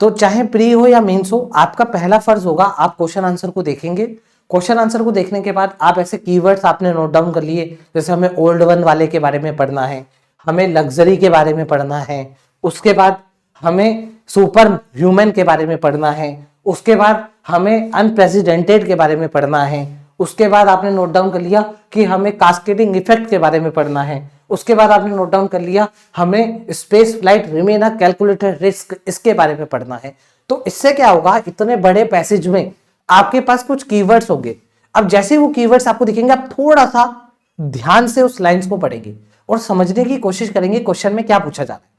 A: तो चाहे प्री हो या मेंस हो, आपका पहला फर्ज होगा आप क्वेश्चन आंसर को देखेंगे। क्वेश्चन आंसर को देखने के बाद आप ऐसे कीवर्ड्स आपने नोट डाउन कर लिए, जैसे हमें ओल्ड वन वाले के बारे में पढ़ना है, हमें लग्जरी के बारे में पढ़ना है, उसके बाद हमें सुपर ह्यूमन के बारे में पढ़ना है, उसके बाद हमें अनप्रेसिडेंटेड के बारे में पढ़ना है, उसके बाद आपने नोट डाउन कर लिया कि हमें कास्केडिंग इफेक्ट के बारे में पढ़ना है, उसके बाद आपने नोट डाउन कर लिया हमें space flight remain a calculated risk, इसके बारे में पढ़ना है। तो इससे क्या होगा, इतने बड़े पैसेज में आपके पास कुछ कीवर्ड्स होंगे। अब जैसे वो कीवर्ड्स आपको दिखेंगे, आप थोड़ा सा ध्यान से उस लाइंस को पढ़ेंगे और समझने की कोशिश करेंगे क्वेश्चन में क्या पूछा जा रहा है।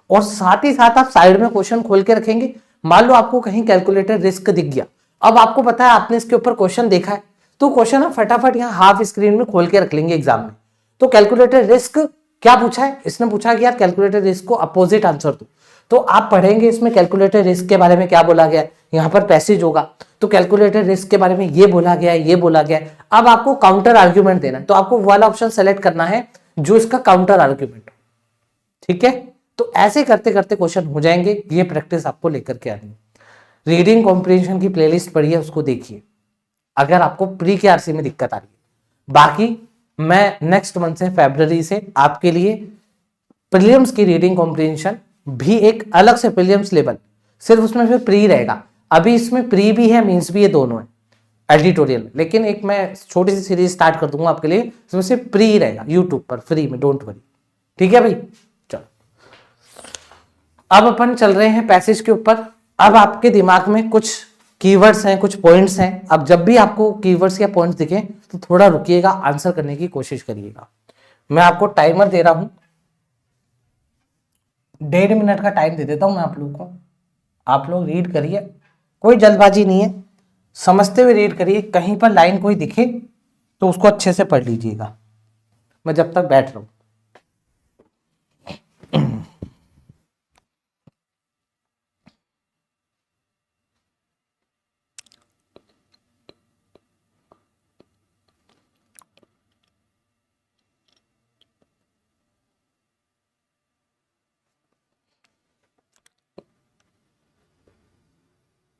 A: और साथ ही साथ आप साइड में क्वेश्चन खोल के रखेंगे। मान लो आपको कहीं कैलकुलेटेड रिस्क दिख गया, अब आपको पता है आपने इसके ऊपर क्वेश्चन देखा है, तो क्वेश्चन आप फटाफट यहाँ हाफ स्क्रीन में खोल के रख लेंगे एग्जाम में। तो कैलकुलेटेड रिस्क क्या पूछा है, इसने पूछा कि यार कैलकुलेटेड रिस्क को अपोजिट आंसर दो। तो आप पढ़ेंगे इसमें कैलकुलेटेड रिस्क के बारे में क्या बोला गया है, यहाँ पर पैसेज होगा तो कैलकुलेटेड रिस्क के बारे में ये बोला गया है, ये बोला गया है। अब आपको काउंटर आर्ग्यूमेंट देना है, तो आपको वाला ऑप्शन सेलेक्ट करना है जो इसका काउंटर आर्ग्यूमेंट। ठीक है, तो ऐसे करते करते क्वेश्चन हो जाएंगे, ये प्रैक्टिस आपको लेकर के आनी है। रीडिंग कॉम्प्रिहेंशन की प्लेलिस्ट पढ़िए, उसको देखिए अगर आपको प्री के आरसी में दिक्कत आ रही है। बाकी मैं नेक्स्ट मंथ से फरवरी से आपके लिए प्रीलिम्स की रीडिंग कॉम्प्रिहेंशन भी एक अलग से प्रीलिम्स लेवल, सिर्फ उसमें फिर प्री रहेगा। अभी इसमें प्री भी है मींस भी है, दोनों है एडिटोरियल में, लेकिन एक मैं छोटी सी सीरीज स्टार्ट कर दूंगा आपके लिए, इसमें सिर्फ प्री रहेगा यूट्यूब पर फ्री में, डोंट वरी। ठीक है भाई, चलो अब अपन चल रहे हैं पैसेज के ऊपर। अब आपके दिमाग में कुछ कीवर्ड्स हैं, कुछ पॉइंट्स हैं। अब जब भी आपको कीवर्ड्स या पॉइंट्स दिखें तो थोड़ा रुकिएगा, आंसर करने की कोशिश करिएगा। मैं आपको टाइमर दे रहा हूं, 1.5 मिनट का टाइम दे देता हूं मैं आप लोग को। आप लोग रीड करिए, कोई जल्दबाजी नहीं है, समझते हुए रीड करिए। कहीं पर लाइन कोई दिखे तो उसको अच्छे से पढ़ लीजिएगा, मैं जब तक बैठ रहा हूं।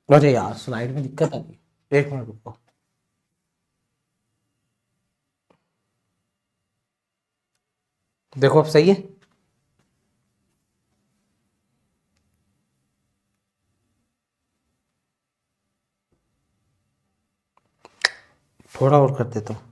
A: अरे यार स्लाइड में दिक्कत आ गई, 1 मिनट रुको। देखो अब सही है, थोड़ा और कर देता हूँ।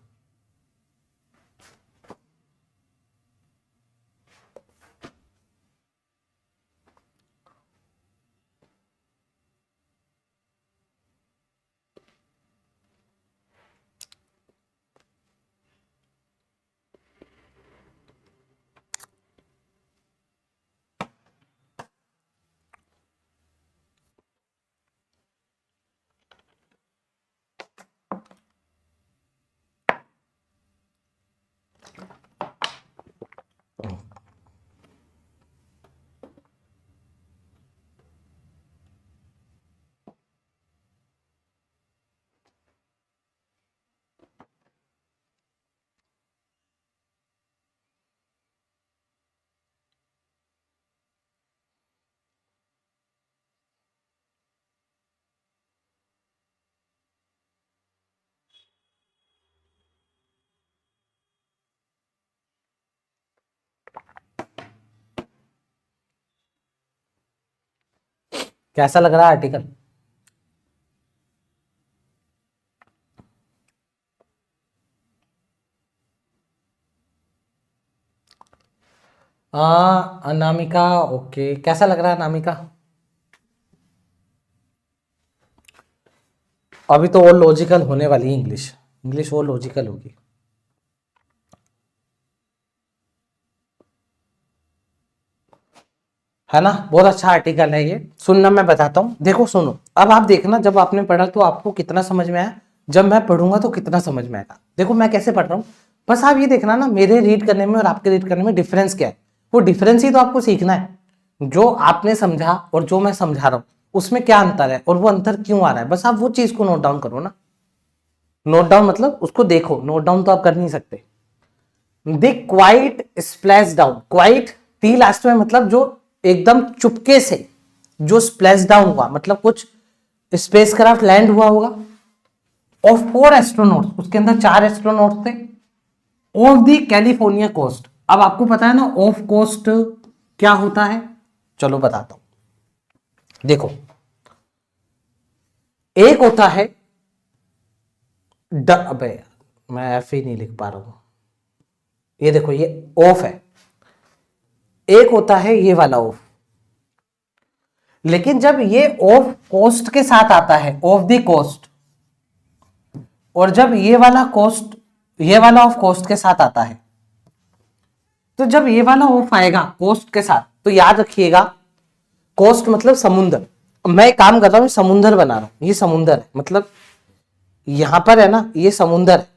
A: कैसा लग रहा है आर्टिकल? अनामिका, ओके, कैसा लग रहा है अनामिका? अभी तो और लॉजिकल होने वाली है इंग्लिश, इंग्लिश और लॉजिकल होगी। है ना, बहुत अच्छा आर्टिकल है ये, सुनना मैं बताता हूँ। देखो सुनो, अब आप देखना, जब आपने पढ़ा तो आपको कितना समझ में आया, जब मैं पढ़ूंगा तो कितना समझ में आएगा। देखो मैं कैसे पढ़ रहा हूँ, बस आप ये देखना ना, मेरे रीड करने में और आपके रीड करने में डिफरेंस क्या है, वो डिफरेंस ही तो आपको सीखना है। जो आपने समझा और जो मैं समझा रहा हूँ उसमें क्या अंतर है और वो अंतर क्यों आ रहा है, बस आप वो चीज को नोट डाउन करो ना। नोट डाउन मतलब उसको देखो, नोट डाउन तो आप कर नहीं सकते। The quite splash down, quite T last में मतलब जो एकदम चुपके से जो स्प्लैश डाउन हुआ, मतलब कुछ स्पेसक्राफ्ट लैंड हुआ होगा और 4 एस्ट्रोनॉट्स, उसके अंदर 4 एस्ट्रोनॉट्स थे, ऑफ द कैलिफोर्निया कोस्ट। अब आपको पता है ना ऑफ कोस्ट क्या होता है, चलो बताता हूं। देखो एक होता है अबे मैं एफ ही नहीं लिख पा रहा हूं, ये देखो ये ऑफ है, एक होता है ये वाला ऑफ। लेकिन जब ये ऑफ कोस्ट के साथ आता है, ऑफ द कोस्ट, और जब ये वाला कोस्ट, ये वाला ऑफ कोस्ट के साथ आता है, तो जब ये वाला ऑफ आएगा कोस्ट के साथ, तो याद रखिएगा कोस्ट मतलब समुद्र। मैं एक काम कर रहा हूं, समुद्र बना रहा हूं, ये समुद्र है, मतलब यहां पर है ना, ये समुद्र है,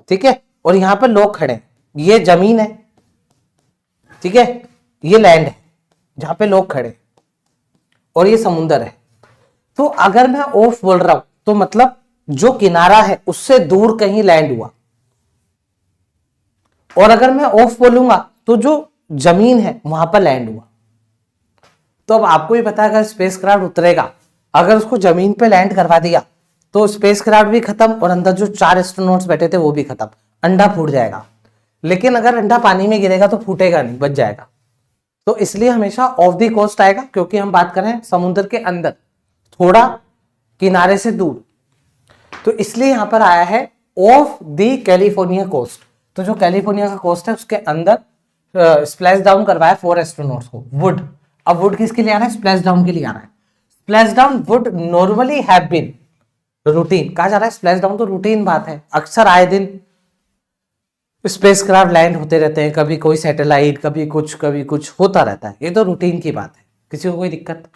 A: ठीक है, और यहां पर लोग खड़े हैं, ये जमीन है, ठीक है, ये लैंड है जहां पे लोग खड़े, और ये समुद्र है। तो अगर मैं ऑफ बोल रहा हूं तो मतलब जो किनारा है उससे दूर कहीं लैंड हुआ, और अगर मैं ऑफ बोलूंगा तो जो जमीन है वहां पर लैंड हुआ। तो अब आपको ही पता है अगर स्पेसक्राफ्ट उतरेगा, अगर उसको जमीन पे लैंड करवा दिया तो स्पेसक्राफ्ट भी खत्म और अंदर जो 4 एस्ट्रोनॉट्स बैठे थे वो भी खत्म, अंडा फूट जाएगा। लेकिन अगर अंडा पानी में गिरेगा तो फूटेगा नहीं, बच जाएगा। तो इसलिए हमेशा ऑफ द कोस्ट आएगा, क्योंकि हम बात कर रहे हैं समुद्र के अंदर, थोड़ा किनारे से दूर, तो इसलिए यहां पर आया है ऑफ द कैलिफोर्निया कोस्ट। तो जो कैलिफोर्निया का कोस्ट है उसके अंदर स्प्लैश डाउन करवाया 4 एस्ट्रोनॉट्स को, वुड। अब वुड किसके लिए आ रहा है, स्प्लैश डाउन के लिए आ रहा है। Splashdown would normally have been routine, कहा जा रहा है स्प्लैश डाउन तो रूटीन बात है, अक्सर आए दिन स्पेसक्राफ्ट लैंड होते रहते हैं, कभी कोई सैटेलाइट, कभी कुछ होता रहता है, ये तो रूटीन की बात है, किसी को कोई दिक्कत?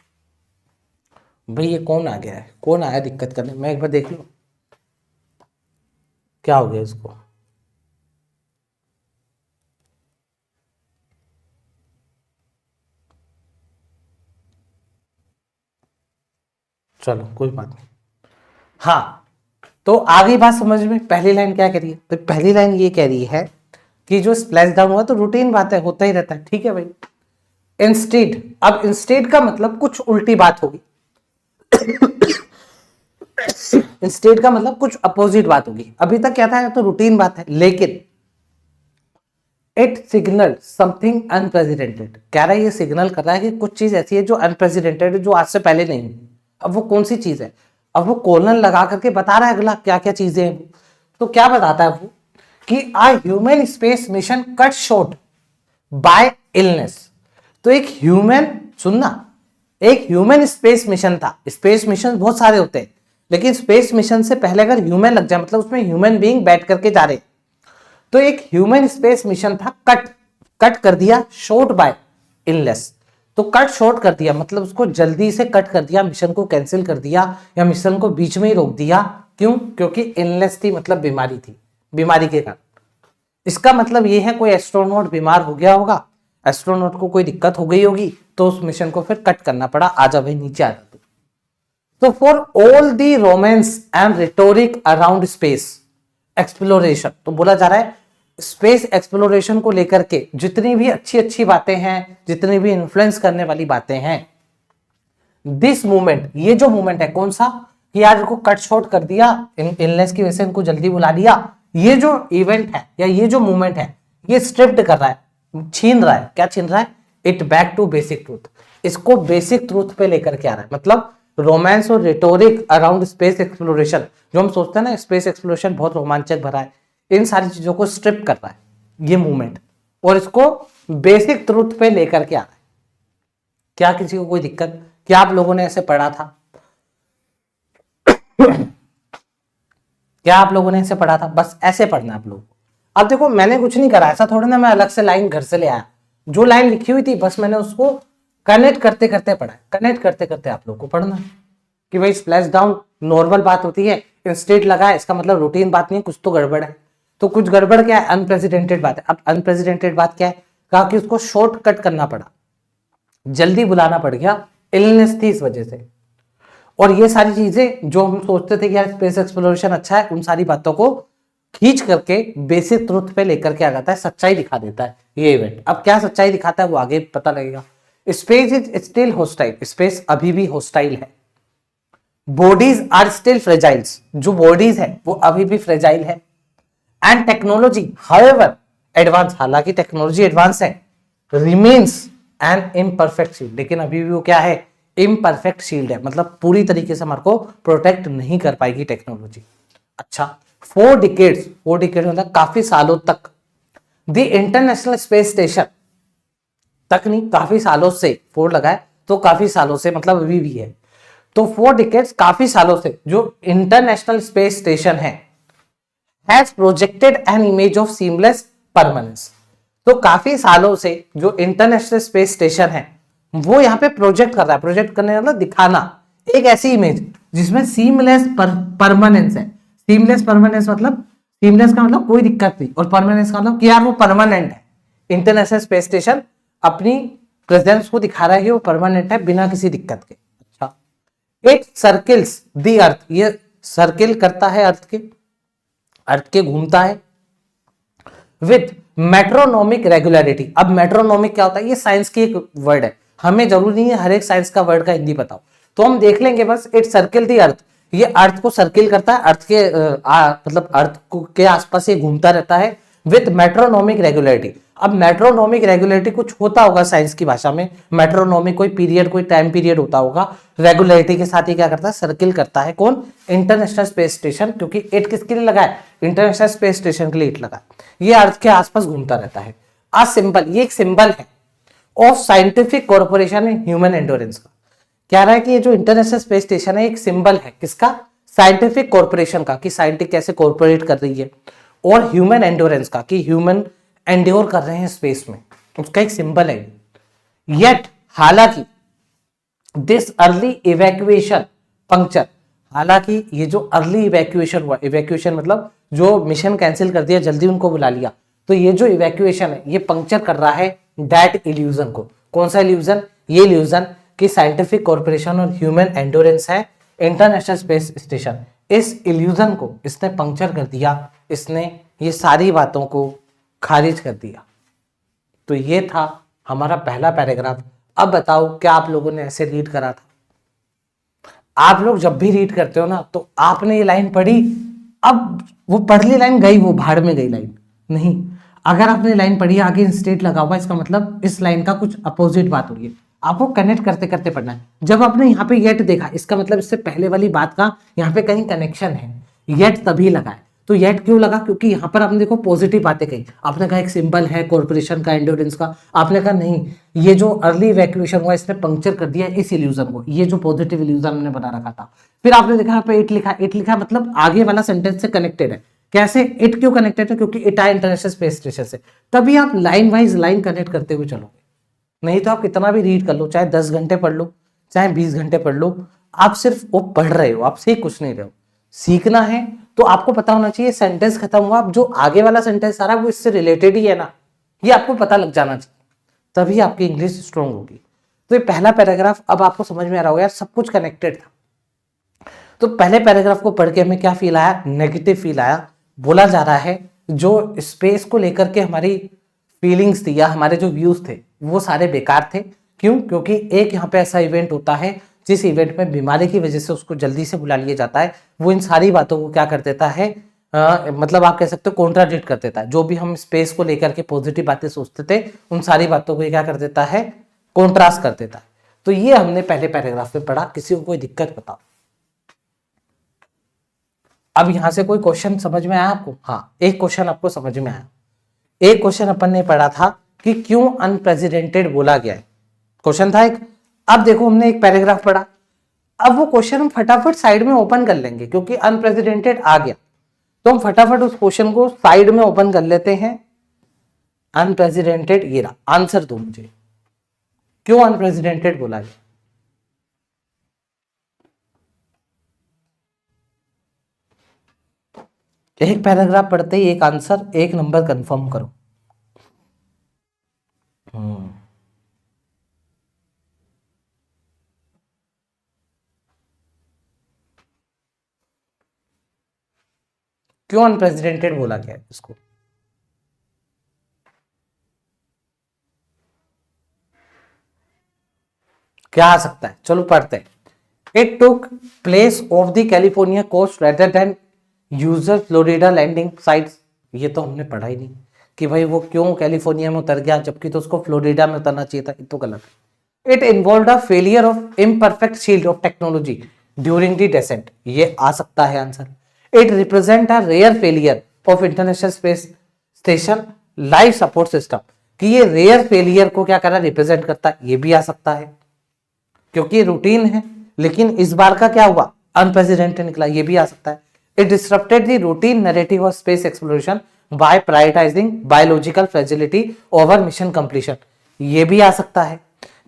A: भाई ये कौन आ गया है, कौन आया दिक्कत करने, मैं एक बार देख लूं क्या हो गया इसको। चलो कोई बात नहीं। हाँ, तो आ गई बात समझ में। पहली लाइन क्या कह रही है, तो पहली लाइन ये कह रही है कि जो स्प्लैश डाउन हुआ तो रूटीन बात है, होता ही रहता है, ठीक है भाई। इंस्टेड, अब इंस्टेड का मतलब कुछ उल्टी बात होगी इंस्टेड का मतलब कुछ अपोजिट बात होगी। अभी तक क्या था, तो रूटीन बात है, लेकिन इट सिग्नल समथिंग अनप्रेसिडेंटेड, कह रहा है ये सिग्नल कर रहा है कि कुछ चीज ऐसी है जो अनप्रेसिडेंटेड है, जो आज से पहले नहीं हुई। अब वो कौन सी चीज है, अब वो कोलन लगा करके बता रहा है अगला क्या क्या चीजें हैं। तो क्या बताता है वो कि a human space mission cut short by illness. तो एक ह्यूमन, सुनना, एक ह्यूमन स्पेस मिशन था। स्पेस मिशन बहुत सारे होते हैं, लेकिन स्पेस मिशन से पहले अगर ह्यूमन लग जाए, मतलब उसमें ह्यूमन बीइंग बैठ करके जा रहे, तो एक ह्यूमन स्पेस मिशन था, कट कर दिया शॉर्ट बाय इलनेस। तो कट शॉर्ट कर दिया मतलब उसको जल्दी से कट कर दिया, मिशन को कैंसिल कर दिया या मिशन को बीच में ही रोक दिया। क्यों? क्योंकि इलनेस थी, मतलब बीमारी थी, बीमारी के कारण। इसका मतलब ये है कोई एस्ट्रोनॉट बीमार हो गया होगा, एस्ट्रोनॉट को कोई दिक्कत हो गई होगी, तो उस मिशन को फिर कट करना पड़ा। आजा भाई नीचे आ जा। तो for all the romance and rhetoric around space exploration, तो बोला जा रहा है स्पेस एक्सप्लोरेशन को लेकर के जितनी भी अच्छी अच्छी बातें हैं, जितनी भी इन्फ्लुएंस करने वाली बातें हैं, दिस मूवमेंट, ये जो मूवमेंट है कौन सा, कि यार इनको कट शॉर्ट कर दिया, इलनेस की वजह से इनको जल्दी बुला लिया, ये जो इवेंट है या ये जो मूवमेंट है, ये स्ट्रिप्ड कर रहा है, छीन रहा है। क्या छीन रहा है? It back to basic truth, इसको बेसिक ट्रूथ पे लेकर के आ रहा है। मतलब रोमांस और रिटोरिक अराउंड स्पेस एक्सप्लोरेशन, जो हम सोचते हैं ना स्पेस एक्सप्लोरेशन बहुत रोमांचक भरा है, इन सारी चीजों को स्ट्रिप कर रहा है ये मूवमेंट, और इसको बेसिक ट्रूथ पे लेकर के आ रहा है। क्या किसी को कोई दिक्कत? क्या आप लोगों ने ऐसे पढ़ा था? क्या आप लोगों ने ऐसे पढ़ा था? बस ऐसे पढ़ना आप लोगों को। अब देखो मैंने कुछ नहीं करा, ऐसा थोड़ा ना मैं अलग से लाइन घर से ले आया, जो लाइन लिखी हुई थी बस मैंने उसको कनेक्ट करते करते पढ़ा। कनेक्ट करते करते आप लोग को पढ़ना कि भाई स्प्लैश डाउन नॉर्मल बात होती है, इंस्टेट लगा है इसका मतलब रूटीन बात नहीं है, कुछ तो गड़बड़ है। तो कुछ गड़बड़ क्या है? अनप्रेसिडेंटेड बात है। अब अनप्रेसिडेंटेड बात क्या है? कहा कि उसको शॉर्टकट करना पड़ा, जल्दी बुलाना पड़ गया, इलनेस थी इस वजह से। और ये सारी चीजें जो हम सोचते थे कि यार स्पेस एक्सप्लोरेशन अच्छा है, उन सारी बातों को खींच करके बेसिक ट्रुथ पे लेकर के आ जाता है, सच्चाई दिखा देता है ये इवेंट। अब क्या सच्चाई दिखाता है वो आगे पता लगेगा। Space is still hostile, space अभी भी होस्टाइल है। बॉडीज आर स्टिल फ्रेजाइल्स, जो बॉडीज है वो अभी भी फ्रेजाइल है। एंड टेक्नोलॉजी हाउएवर एडवांस, हालांकि टेक्नोलॉजी एडवांस है, रिमेन्स एन इम्परफेक्ट शील्ड, लेकिन अभी भी वो क्या है? इम्परफेक्ट शील्ड है, मतलब पूरी तरीके से हमारे को प्रोटेक्ट नहीं कर पाएगी टेक्नोलॉजी। अच्छा 4 डिकेड्स, 4 डिकेड मतलब काफी सालों तक, द इंटरनेशनल स्पेस स्टेशन तक नहीं, काफी सालों से 4 लगाए तो काफी सालों से मतलब अभी भी है, तो 4 डिकेड्स काफी सालों से जो इंटरनेशनल स्पेस स्टेशन है has projected an image of seamless permanence. तो काफी सालों से जो इंटरनेशनल स्पेस स्टेशन है वो यहाँ पे प्रोजेक्ट कर रहा है, प्रोजेक्ट करने मतलब दिखाना एक ऐसी इमेज जिसमें सीमलेस परमानेंस है। सीमलेस परमानेंस मतलब, सीमलेस का मतलब कोई दिक्कत नहीं, और परमानेंस का मतलब कि यार वो परमानेंट है। इंटरनेशनल स्पेस स्टेशन अपनी प्रेजेंस को दिखा रहा है कि वो परमानेंट है बिना किसी दिक्कत के। अच्छा, इट सर्किल्स द अर्थ, ये सर्किल करता है अर्थ के घूमता है विथ मेट्रोनोमिक रेगुलरिटी। अब मेट्रोनोमिक क्या होता है? ये साइंस की एक वर्ड है, हमें जरूरी नहीं है हर एक साइंस का वर्ड का हिंदी बताओ, तो हम देख लेंगे बस। इट सर्किल द अर्थ, ये अर्थ को सर्किल करता है, अर्थ के मतलब अर्थ के आसपास ये घूमता रहता है विथ मेट्रोनोमिक रेगुलरिटी। अब मेट्रोनोमिक रेगुलरिटी कुछ होता होगा साइंस की भाषा में, मेट्रोनोमिक कोई पीरियड, कोई टाइम पीरियड होता होगा। रेगुलरिटी के साथ ही क्या करता है? सर्किल करता है। कौन? इंटरनेशनल स्पेस स्टेशन, क्योंकि इट किसके लिए लगा है? इंटरनेशनल स्पेस स्टेशन के लिए इट लगा। ये अर्थ के आसपास घूमता रहता है। आ सिंबल, ये एक सिंबल है of scientific corporation in human endurance का। क्या रहा है कि ये जो इंटरनेशनल स्पेस स्टेशन है एक सिंबल है किसका? साइंटिफिक कॉर्पोरेशन का, कि साइंटिस्ट कैसे कॉर्पोरेट कर रही है, और ह्यूमन एंडोरेंस का, कि ह्यूमन एंड्योर कर रहे हैं स्पेस में, उसका एक सिंबल है। येट हालांकि दिस अर्ली इवैक्यूएशन पंक्चर, हालांकि ये जो अर्ली इवैक्यूएशन हुआ, इवैक्यूएशन मतलब जो मिशन कैंसिल कर दिया, जल्दी उनको बुला लिया, तो ये जो इवैक्यूएशन है ये पंक्चर कर रहा है दैट इल्यूजन को। कौन सा इल्यूजन? ये इल्यूजन कि साइंटिफिक कॉर्पोरेशन और ह्यूमन एंडोरेंस है इंटरनेशनल स्पेस स्टेशन, इस इल्यूजन को इसने पंक्चर कर दिया, इसने ये सारी बातों को खारिज कर दिया। तो ये था हमारा पहला पैराग्राफ। अब बताओ क्या आप लोगों ने ऐसे रीड करा था? आप लोग जब भी रीड करते हो ना तो आपने ये लाइन पढ़ी, अब वो पढ़ली लाइन गई, वो भाड़ में गई लाइन नहीं। अगर आपने लाइन पढ़ी आगे इंस्टेट लगा हुआ, इसका मतलब इस लाइन का कुछ अपोजिट बात हो रही है, आपको कनेक्ट करते करते पढ़ना है। जब आपने यहाँ पे येट देखा, इसका मतलब इससे पहले वाली बात का यहाँ पे कहीं कनेक्शन है, येट तभी लगा है। तो येट क्यों लगा? क्योंकि यहाँ पर आपने देखो पॉजिटिव बातें कही, आपने कहा एक सिंबल है कॉर्पोरेशन का, एंडोरेंस का, आपने कहा नहीं ये जो अर्ली इवैक्यूएशन हुआ इसने पंक्चर कर दिया इस इल्यूजन को, ये जो पॉजिटिव इल्यूजन हमने बना रखा था। फिर आपने देखा यहाँ पे इट लिखा, इट लिखा मतलब आगे वाला सेंटेंस से कनेक्टेड है। कैसे? इट क्यों कनेक्टेड है? क्योंकि इट आया इंटरनेशनल स्पेस स्टेशन से। तभी आप लाइन वाइज लाइन कनेक्ट करते हुए चलोगे, नहीं तो आप कितना भी रीड कर लो, चाहे 10 घंटे पढ़ लो, चाहे 20 घंटे पढ़ लो, आप सिर्फ वो पढ़ रहे हो, आप सीख कुछ नहीं रहे हो। सीखना है तो आपको पता होना चाहिए सेंटेंस खत्म हुआ, अब जो आगे वाला सेंटेंस आ रहा है वो इससे रिलेटेड ही है ना, ये आपको पता लग जाना चाहिए, तभी आपकी इंग्लिश स्ट्रांग होगी। तो ये पहला पैराग्राफ अब आपको समझ में आ रहा होगा यार सब कुछ कनेक्टेड था। तो पहले पैराग्राफ को पढ़ के हमें क्या फील आया? नेगेटिव फील आया। बोला जा रहा है जो स्पेस को लेकर के हमारी फीलिंग्स थी या हमारे जो व्यूज थे वो सारे बेकार थे। क्यों? क्योंकि एक यहाँ पे ऐसा इवेंट होता है जिस इवेंट में बीमारी की वजह से उसको जल्दी से बुला लिया जाता है, वो इन सारी बातों को क्या कर देता है, मतलब आप कह सकते हो कॉन्ट्राडिक्ट कर देता है। जो भी हम स्पेस को लेकर के पॉजिटिव बातें सोचते थे उन सारी बातों को क्या कर देता है? कॉन्ट्रास्ट कर देता है। तो ये हमने पहले पैराग्राफ में पढ़ा। किसी को कोई दिक्कत बताओ? अब यहां से कोई क्वेश्चन समझ में आया आपको? हाँ, एक क्वेश्चन आपको समझ में आया। एक क्वेश्चन अपन ने पढ़ा था कि क्यों अनप्रेसिडेंटेड बोला गया है, क्वेश्चन था एक। अब देखो हमने एक पैराग्राफ पढ़ा, अब वो क्वेश्चन हम फटाफट साइड में ओपन कर लेंगे क्योंकि अनप्रेसिडेंटेड आ गया, तो हम फटाफट उस क्वेश्चन को साइड में ओपन कर लेते हैं। अनप्रेसिडेंटेड, ये रहा, आंसर दो मुझे, क्यों अनप्रेसिडेंटेड बोला गया? एक पैराग्राफ पढ़ते ही एक आंसर, एक नंबर कंफर्म करो। क्यों अनप्रेसिडेंटेड बोला गया है इसको? क्या आ सकता है? चलो पढ़ते हैं। It took place off the California coast rather than usual Florida landing sites. ये तो हमने पढ़ा ही नहीं कि भाई वो क्यों कैलिफोर्निया में उतर गया जबकि तो उसको फ्लोरिडा में उतरना चाहिए था, ये तो गलत है। It involve a failure of imperfect shield of technology during the descent, ये आ सकता है answer. It represent a rare failure of International space Station life support system, कि ये रेयर फेलियर को क्या कर रहा है, रिप्रेजेंट करता है, ये भी आ सकता है क्योंकि रूटीन है। लेकिन इस बार का क्या हुआ, अनप्रेसिडेंटेड निकला, ये भी आ सकता है। It disrupted the routine narrative of space exploration by prioritising biological fragility over mission completion, ये भी आ सकता है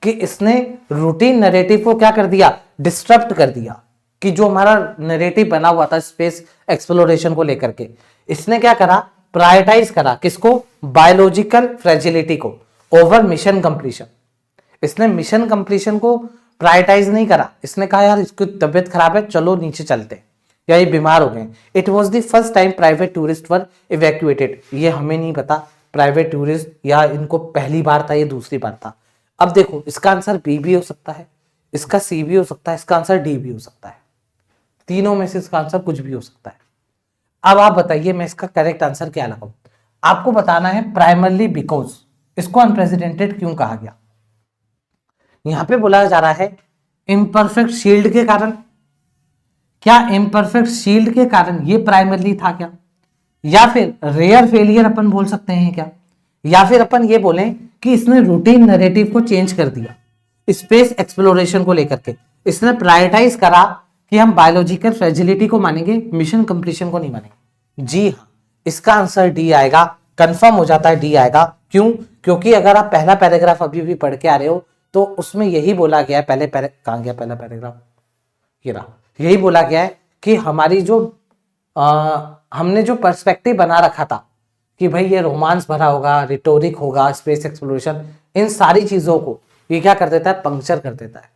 A: कि इसने रूटीन नैरेटिव को क्या कर दिया, डिस्टर्ब कर दिया, कि जो हमारा नैरेटिव बना हुआ था स्पेस एक्सप्लोरेशन को लेकर के, इसने क्या करा, प्रायोरिटाइज करा किसको, बायोलॉजिकल फ्रेजिलिटी को ओवर मिशन कंप्लीशन। इसने मिशन कंप्लीशन को प्रायोरिटाइज नहीं करा, इसने कहा यार इसकी तबीयत खराब है, चलो नीचे चलते, या ये बीमार हो गए। It was the first time private tourist were evacuated, ये हमें नहीं पता प्राइवेट टूरिस्ट या इनको पहली बार था, ये दूसरी बार था। अब देखो इसका आंसर बी भी हो सकता है, इसका सी भी हो सकता है, इसका आंसर डी भी हो सकता है, तीनों में से इसका आंसर कुछ भी हो सकता है। अब आप बताइए मैं इसका करेक्ट आंसर क्या लगाऊं? आपको बताना है प्राइमरली बिकॉज, इसको अनप्रेसिडेंटेड क्यों कहा गया। यहां पे बोला जा रहा है इम्परफेक्ट शील्ड के कारण, क्या इम्परफेक्ट शील्ड के कारण ये प्राइमरली था क्या, या फिर रेयर फेलियर अपन बोल सकते हैं क्या, या फिर अपन ये बोलें कि इसने रूटीन नैरेटिव को चेंज कर दिया स्पेस एक्सप्लोरेशन को लेकर के, इसने प्रायोरिटाइज करा कि हम बायोलॉजिकल फ्रेजिलिटी को मानेंगे, मिशन कंप्लीशन को नहीं मानेंगे। जी हाँ, इसका आंसर डी आएगा, कंफर्म हो जाता है डी आएगा। क्यों? क्योंकि अगर आप पहला पैराग्राफ अभी भी पढ़ के आ रहे हो तो उसमें यही बोला गया है, कहां गया पहला पैराग्राफ, ये रहा, यही बोला गया है कि हमारी जो हमने जो पर्सपेक्टिव बना रखा था कि भाई ये रोमांस भरा होगा, रिटोरिक होगा, स्पेस एक्सप्लोरेशन, इन सारी चीजों को ये क्या कर देता है, पंक्चर कर देता है।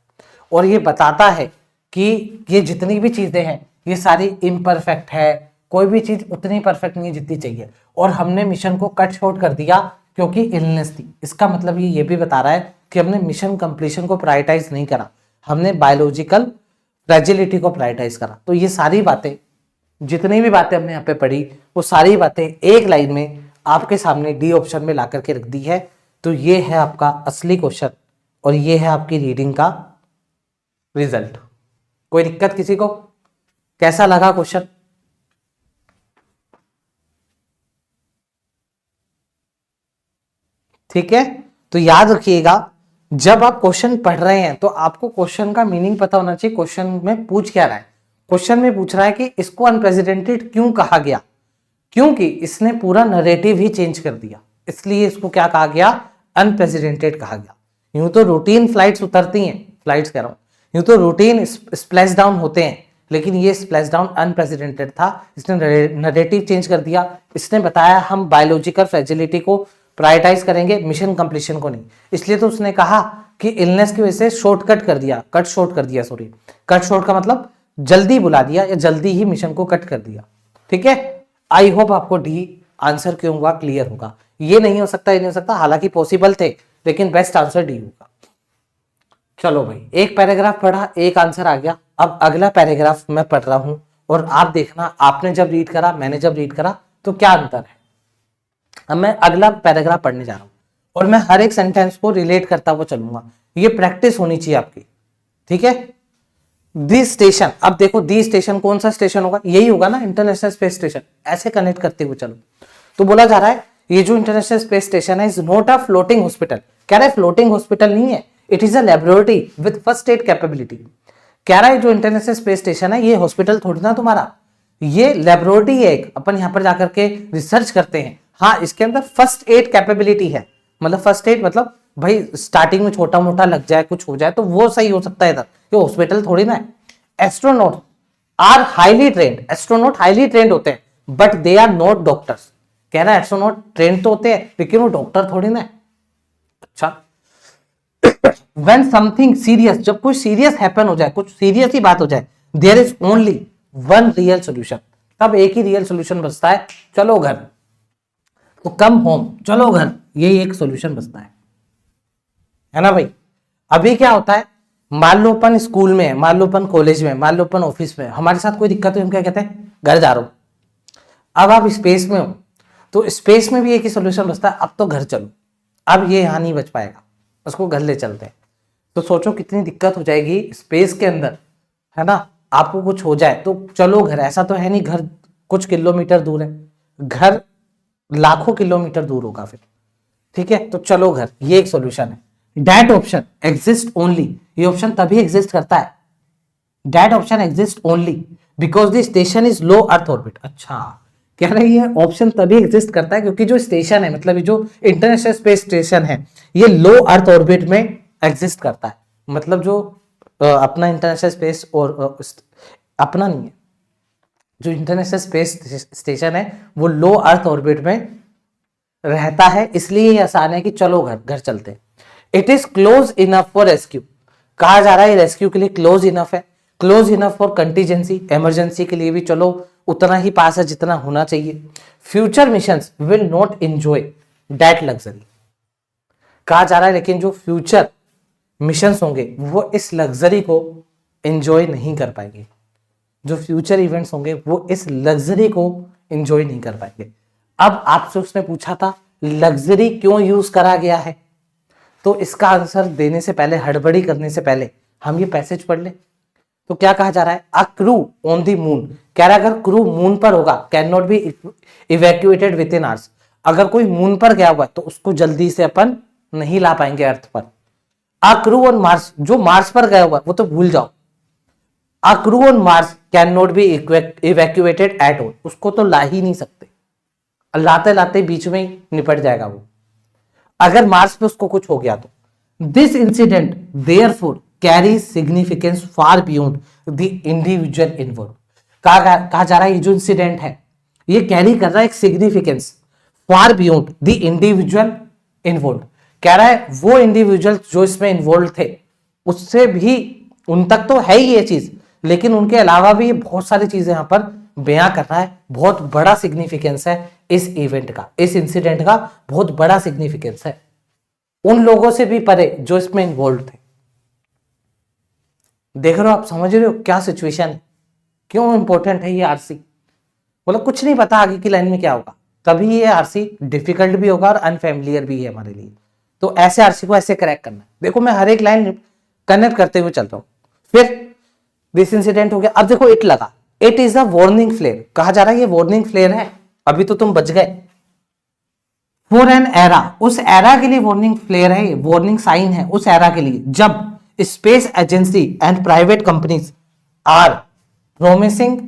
A: और ये बताता है कि ये जितनी भी चीजें हैं ये सारी इम्परफेक्ट है, कोई भी चीज उतनी परफेक्ट नहीं है जितनी चाहिए, और हमने मिशन को कट शॉर्ट कर दिया क्योंकि इलनेस थी। इसका मतलब ये भी बता रहा है कि हमने मिशन कंप्लीशन को प्रायोरिटाइज नहीं करा, हमने बायोलॉजिकल फ्रेजिलिटी को प्रायोरिटाइज करा। तो ये सारी बातें, जितनी भी बातें हमने यहाँ पे पढ़ी, वो सारी बातें एक लाइन में आपके सामने डी ऑप्शन में ला करके रख दी है। तो ये है आपका असली क्वेश्चन और ये है आपकी रीडिंग का रिजल्ट। कोई दिक्कत किसी को? कैसा लगा क्वेश्चन? ठीक है, तो याद रखिएगा जब आप क्वेश्चन पढ़ रहे हैं तो आपको क्वेश्चन का मीनिंग पता होना चाहिए। क्वेश्चन में पूछ क्या रहा है, क्वेश्चन में पूछ रहा है कि इसको अनप्रेसिडेंटेड क्यों कहा गया, क्योंकि इसने पूरा नैरेटिव ही चेंज कर दिया, इसलिए इसको क्या कहा गया, अनप्रेसिडेंटेड कहा गया। यूं तो रूटीन फ्लाइट्स उतरती हैं, फ्लाइट्स कह रहा हूं, यूं तो रूटीन स्प्लैश डाउन होते हैं, लेकिन ये स्प्लैश डाउन अनप्रेसिडेंटेड था। इसने नैरेटिव चेंज कर दिया, इसने बताया हम बायोलॉजिकल फ्रेजिलिटी को प्रायोरिटाइज करेंगे, मिशन कंप्लीशन को नहीं। इसलिए तो उसने कहा कि इलनेस की वजह से शॉर्टकट कर दिया, कट शॉर्ट कर दिया, सॉरी कट शॉर्ट का मतलब जल्दी बुला दिया या जल्दी ही मिशन को कट कर दिया। ठीक है, आई होप आपको डी आंसर क्यों हुआ क्लियर होगा। ये नहीं हो सकता, ये नहीं हो सकता, हालांकि पॉसिबल थे, लेकिन बेस्ट आंसर डी होगा। चलो भाई, एक पैराग्राफ पढ़ा, एक आंसर आ गया। अब अगला पैराग्राफ मैं पढ़ रहा हूं और आप देखना आपने जब रीड करा, मैंने जब रीड करा तो क्या अंतर है। अब मैं अगला पैराग्राफ पढ़ने जा रहा हूं और मैं हर एक सेंटेंस को रिलेट करता हुआ चलूंगा। ये प्रैक्टिस होनी चाहिए आपकी, ठीक है। दी स्टेशन, अब देखो दी स्टेशन कौन सा स्टेशन होगा, यही होगा ना इंटरनेशनल स्पेस स्टेशन, ऐसे कनेक्ट करते हुए चलो। तो बोला जा रहा है ये जो इंटरनेशनल स्पेस स्टेशन है is not a floating hospital. कह रहा है फ्लोटिंग हॉस्पिटल नहीं है, it is a laboratory with first aid capability. कह रहा है जो इंटरनेशनल स्पेस स्टेशन है ये हॉस्पिटल थोड़ी ना तुम्हारा, ये लेबोरेटरी है एक, अपन यहाँ पर जाकर के रिसर्च करते हैं। हाँ इसके अंदर फर्स्ट एड कैपेबिलिटी है, मतलब फर्स्ट एड मतलब भाई स्टार्टिंग में छोटा मोटा लग जाए कुछ हो जाए तो वो सही हो सकता है इधर, ये हॉस्पिटल थोड़ी ना है। Astronaut are highly trained, astronaut highly trained होते हैं but they are not doctors. कह रहा है एस्ट्रोनॉट ट्रेंड तो होते हैं लेकिन वो डॉक्टर थोड़ी ना है। अच्छा when समथिंग सीरियस, जब कोई सीरियस हैपन हो जाए, कुछ सीरियस ही बात हो जाए, there is only one real solution, तब एक ही रियल सोल्यूशन बचता है, चलो घर। तो कम होम, चलो घर, यही एक सोल्यूशन बचता है ना भाई। अभी क्या होता है, मान लो अपन स्कूल में है, मान लो अपन कॉलेज में, मान लो अपन ऑफिस में, हमारे साथ कोई दिक्कत है, हम क्या कहते हैं, घर जा रहा हूं। अब आप स्पेस में हो तो स्पेस में भी एक ही सोल्यूशन बचता है, अब तो घर चलो। अब ये यहां नहीं बच पाएगा, उसको घर ले चलते हैं। तो सोचो कितनी दिक्कत हो जाएगी स्पेस के अंदर, है ना। आपको कुछ हो जाए तो चलो घर, ऐसा तो है नहीं घर कुछ किलोमीटर दूर है, घर लाखों किलोमीटर दूर होगा फिर, ठीक है। तो चलो घर, ये एक सॉल्यूशन है। डैट ऑप्शन एग्जिस्ट ओनली, ये ऑप्शन तभी एग्जिस्ट करता है, that option exist only because the station is low earth orbit. अच्छा कह रहे हैं ये ऑप्शन तभी एग्जिस्ट करता है क्योंकि जो स्टेशन है, मतलब जो इंटरनेशनल स्पेस स्टेशन है, ये लो अर्थ ऑर्बिट में एग्जिस्ट करता है। मतलब जो अपना इंटरनेशनल स्पेस और अपना नहीं है, जो इंटरनेशनल स्पेस स्टेशन है वो लो अर्थ ऑर्बिट में रहता है, इसलिए ये आसान है कि चलो घर घर चलते हैं। It is close enough for rescue, कहा जा रहा है रेस्क्यू के लिए क्लोज इनफ है, close enough for contingency, emergency के लिए भी चलो उतना ही पास है जितना होना चाहिए। Future missions will not enjoy that luxury, कहा जा रहा है लेकिन जो फ्यूचर मिशंस होंगे वो इस लग्जरी को एंजॉय नहीं कर पाएंगे, जो फ्यूचर इवेंट्स होंगे वो इस लग्जरी को एंजॉय नहीं कर पाएंगे। अब आपसे उसने पूछा था लग्जरी क्यों यूज करा गया है, तो इसका आंसर देने से पहले, हड़बड़ी करने से पहले हम ये पैसेज पढ़ ले। तो क्या कहा जा रहा है, a crew on the moon, कह रहा है अगर क्रू मून पर होगा can not be evacuated with in hours, अगर कोई मून पर गया हुआ है तो उसको जल्दी से अपन नहीं ला पाएंगे अर्थ पर। अ क्रू ऑन मार्स, जो मार्स पर गया हुआ है वो तो भूल जाओ, a crew on Mars can not be evacuated at all, उसको तो ला ही नहीं सकते, लाते लाते बीच में ही निपट जाएगा वो, अगर मार्स पे उसको कुछ हो गया तो। This incident therefore carry significance far beyond the individual involve, कहा जा रहा है ये जो इंसिडेंट है ये कैरी कर रहा है एक significance far beyond the individual involve, कह रहा है वो इंडिविजुअल जो इसमें इन्वॉल्व थे उससे भी, उन तक तो है ही ये चीज, लेकिन उनके अलावा भी बहुत सारी चीजें यहां पर बयां कर रहा है। बहुत बड़ा सिग्निफिकेंस है इस इवेंट का, इस इंसिडेंट का बहुत बड़ा सिग्निफिकेंस है उन लोगों से भी परे जो इसमें इन्वॉल्व थे। देख रहे हो आप, समझ रहे हो क्या सिचुएशन है, क्यों इंपॉर्टेंट है ये आरसी। मतलब कुछ नहीं पता आगे की लाइन में क्या होगा, तभी ये आरसी डिफिकल्ट भी होगा और अनफेमिलियर भी है हमारे लिए। तो ऐसे आरसी को ऐसे क्रैक करना है। देखो मैं हर एक लाइन कनेक्ट करते हुए चल रहा हूं। फिर दिस इंसिडेंट हो गया, अब देखो इट लगा, it is a warning flare, कहा जा रहा है ये वार्निंग फ्लेयर है, अभी तो तुम बच गए। फॉर एन एरा, उस एरा के लिए वार्निंग फ्लेयर है, वार्निंग साइन है उस एरा के लिए जब space agency and private companies are promising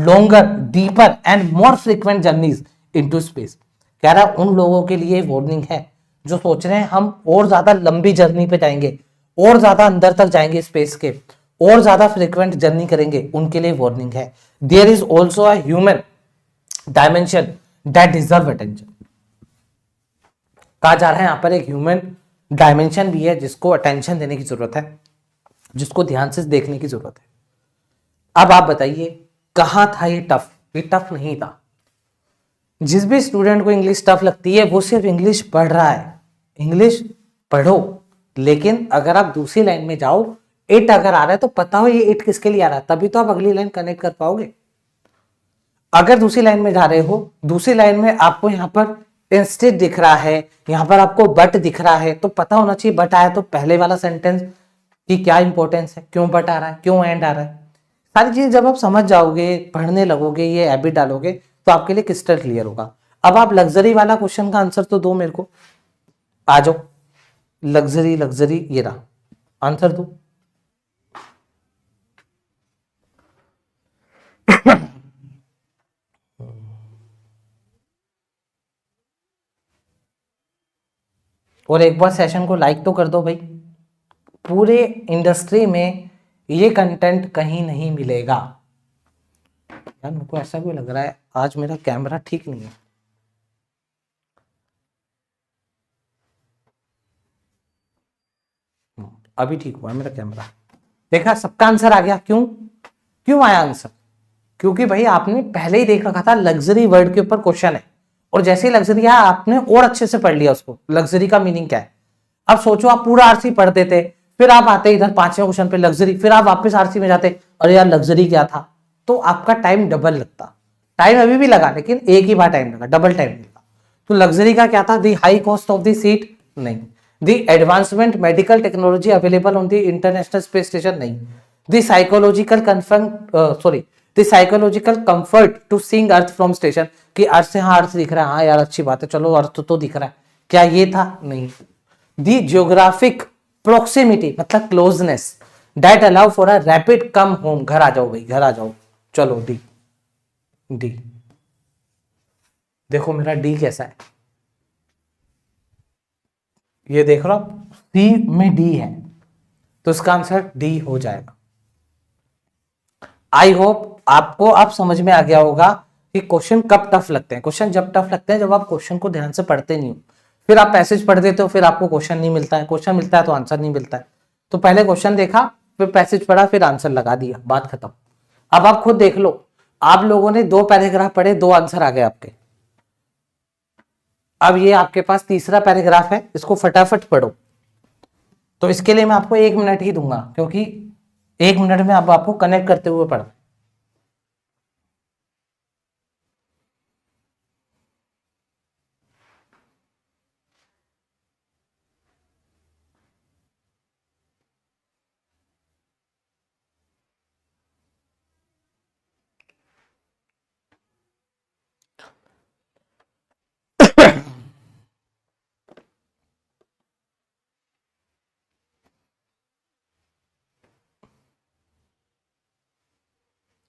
A: longer deeper and more frequent journeys into space. कह रहा है उन लोगों के लिए वार्निंग है जो सोच रहे हैं हम और ज्यादा लंबी जर्नी पे जाएंगे, और ज्यादा अंदर तक जाएंगे स्पेस के, और ज्यादा फ्रीक्वेंट जर्नी करेंगे, उनके लिए वार्निंग है। There is also a human dimension that deserve attention, कहा जा रहा है यहां पर एक ह्यूमन डायमेंशन भी है जिसको अटेंशन देने की जरूरत है, जिसको ध्यान से देखने की जरूरत है। अब आप बताइए कहां था ये टफ, ये टफ नहीं था। जिस भी स्टूडेंट को इंग्लिश टफ लगती है वो सिर्फ इंग्लिश पढ़ रहा है, इंग्लिश पढ़ो, लेकिन अगर आप दूसरी लाइन में जाओ, इट अगर आ रहा है तो पता हो ये इट किसके लिए आ रहा है, तभी तो आप अगली लाइन कनेक्ट कर पाओगे। अगर दूसरी लाइन में जा रहे हो, दूसरी लाइन में आपको यहां पर इंस्टेड दिख रहा है, यहाँ पर आपको बट दिख रहा है, तो पता होना चाहिए बट आया तो पहले वाला सेंटेंस की क्या इंपॉर्टेंस है, क्यों बट आ रहा है, क्यों एंड आ रहा है। सारी चीजें जब आप समझ जाओगे, पढ़ने लगोगे, ये हैबिट डालोगे, तो आपके लिए क्रिस्टल क्लियर होगा। अब आप लग्जरी वाला क्वेश्चन का आंसर तो दो मेरे को, आ जाओ। लग्जरी लग्जरी ये रहा, आंसर दो। और एक बार सेशन को लाइक तो कर दो भाई। पूरे इंडस्ट्री में ये कंटेंट कहीं नहीं मिलेगा। यार मेरे को ऐसा क्यों लग रहा है आज मेरा कैमरा ठीक नहीं है। अभी ठीक हुआ मेरा कैमरा। देखा, सबका आंसर आ गया। क्यों क्यों आया आंसर? क्योंकि भाई आपने पहले ही देख रखा था लग्जरी वर्ड के ऊपर क्वेश्चन है, और जैसे ही लग्जरी आया आपने और अच्छे से पढ़ लिया उसको, लग्जरी का मीनिंग क्या है। अब सोचो आप पूरा आरसी पढ़ते थे, फिर आप आते इधर पांचवें क्वेश्चन पे लग्जरी, फिर आप वापस आरसी में जाते, अरे यार लग्जरी क्या था, तो आपका टाइम डबल लगता। टाइम अभी भी लगा, लेकिन एक ही बार टाइम लगा, डबल टाइम लगा। तो लग्जरी का क्या था? The high cost of the seat नहीं, the advancement medical technology available on the international space station नहीं, the psychological the psychological comfort to seeing earth from station, कि अर्थ से हाँ अर्थ दिख रहा है, हाँ यार अच्छी बात है, चलो अर्थ तो दिख रहा है, क्या ये था? नहीं। दी जियोग्राफिक प्रोक्सिमिटी मतलब closeness that allow for a rapid come home, घर आ जाओ भाई, घर आ जाओ, चलो डी। डी देखो मेरा डी कैसा है, ये देख रहा सी में डी है, तो इसका आंसर डी हो जाएगा। आई होप आपको अब समझ में आ गया होगा कि क्वेश्चन कब टफ लगते हैं। क्वेश्चन जब टफ लगते हैं जब आप क्वेश्चन को ध्यान से पढ़ते नहीं हो, फिर आप पैसेज पढ़ देते हो, फिर आपको क्वेश्चन नहीं मिलता है, क्वेश्चन मिलता है तो आंसर नहीं मिलता है। तो पहले क्वेश्चन देखा, फिर पैसेज पढ़ा, फिर आंसर लगा दिया, बात खत्म। अब आप खुद देख लो, आप लोगों ने 2 पैराग्राफ पढ़े, 2 आंसर आ गए आपके। अब ये आपके पास तीसरा पैराग्राफ है, इसको फटाफट पढ़ो। तो इसके लिए मैं आपको 1 मिनट ही दूंगा, क्योंकि 1 मिनट में अब आपको कनेक्ट करते हुए पढ़ना।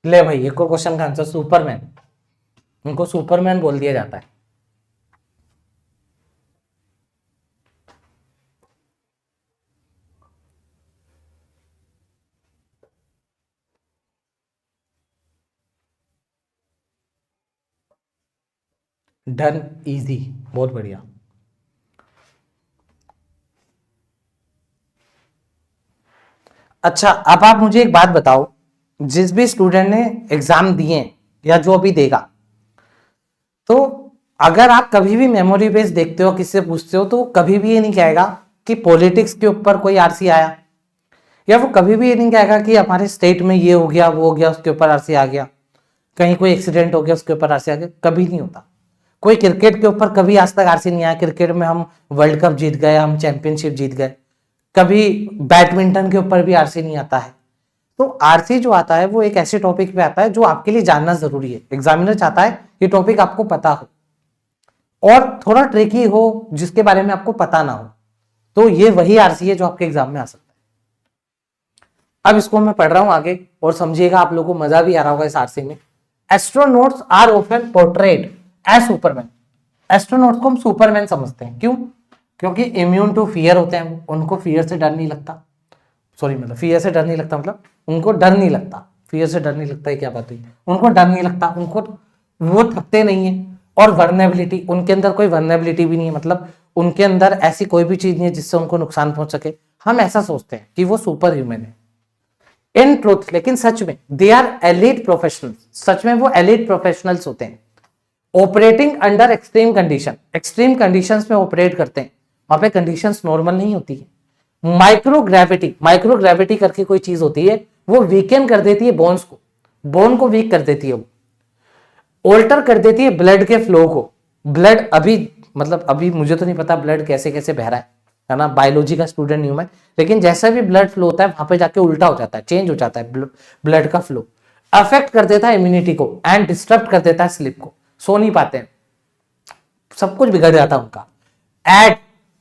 A: ले भाई, एक और क्वेश्चन का आंसर सुपरमैन। उनको सुपरमैन बोल दिया जाता है। डन, इजी, बहुत बढ़िया। अच्छा, अब आप मुझे एक बात बताओ, जिस भी स्टूडेंट ने एग्जाम दिए या जो अभी देगा, तो अगर आप कभी भी मेमोरी बेस देखते हो, किससे पूछते हो, तो कभी भी ये नहीं कहेगा कि पॉलिटिक्स के ऊपर कोई आरसी आया, या वो कभी भी ये नहीं कहेगा कि हमारे स्टेट में ये हो गया, वो हो गया, उसके ऊपर आरसी आ गया, कहीं कोई एक्सीडेंट हो गया उसके ऊपर आरसी आ गया, कभी नहीं होता। कोई क्रिकेट के ऊपर कभी आज तक आरसी नहीं आया, क्रिकेट में हम वर्ल्ड कप जीत गए, हम चैंपियनशिप जीत गए। कभी बैडमिंटन के ऊपर भी आरसी नहीं आता है। तो आरसी जो आता है वो एक ऐसे टॉपिक पे आता है जो आपके लिए जानना जरूरी है। एग्जामिनर चाहता है ये टॉपिक आपको पता हो और थोड़ा ट्रिकी हो, जिसके बारे में आपको पता ना हो, तो ये वही आरसी है जो आपके एग्जाम में आ सकता है। अब इसको मैं पढ़ रहा हूं आगे, और समझिएगा, आप लोगों को मजा भी आ रहा होगा इस आरसी में। Astronauts are often portrayed as Superman. Astronauts को हम सुपरमैन समझते हैं, क्यों? क्योंकि इम्यून टू फियर होते हैं, उनको फियर से डर नहीं लगता। सॉरी, मतलब फियर से डर नहीं लगता, मतलब उनको डर नहीं लगता। फियर से डर नहीं लगता है क्या बात हुई? उनको डर नहीं लगता, उनको वो थकते नहीं है। और वर्नेबिलिटी, उनके अंदर कोई वर्नेबिलिटी भी नहीं है, मतलब उनके अंदर ऐसी कोई भी चीज नहीं है जिससे उनको नुकसान पहुंच सके। हम ऐसा सोचते हैं कि वो सुपर ह्यूमन है। इन ट्रूथ, लेकिन सच में दे आर एलीट प्रोफेशनल्स। सच में वो एलीट प्रोफेशनल्स होते हैं। Operating under extreme condition, extreme conditions में ऑपरेट करते हैं, वहां पे कंडीशंस नॉर्मल नहीं होती है। माइक्रोग्रेविटी, माइक्रोग्रेविटी करके कोई चीज होती है, वो वीकेन कर देती है बोन्स को, बोन को वीक कर देती है, वो ऑल्टर कर देती है ब्लड के फ्लो को। ब्लड अभी मतलब अभी मुझे तो नहीं पता ब्लड कैसे कैसे बह रहा है ना, बायोलॉजी का स्टूडेंट नहीं हूं मैं, लेकिन जैसा भी ब्लड फ्लो होता है वहां पे जाके उल्टा हो जाता है, चेंज हो जाता है ब्लड का फ्लो, अफेक्ट कर देता है इम्यूनिटी को एंड डिस्टर्ब कर देता है स्लीप को, सो नहीं पाते हैं, सब कुछ बिगड़ जाता है उनका। Add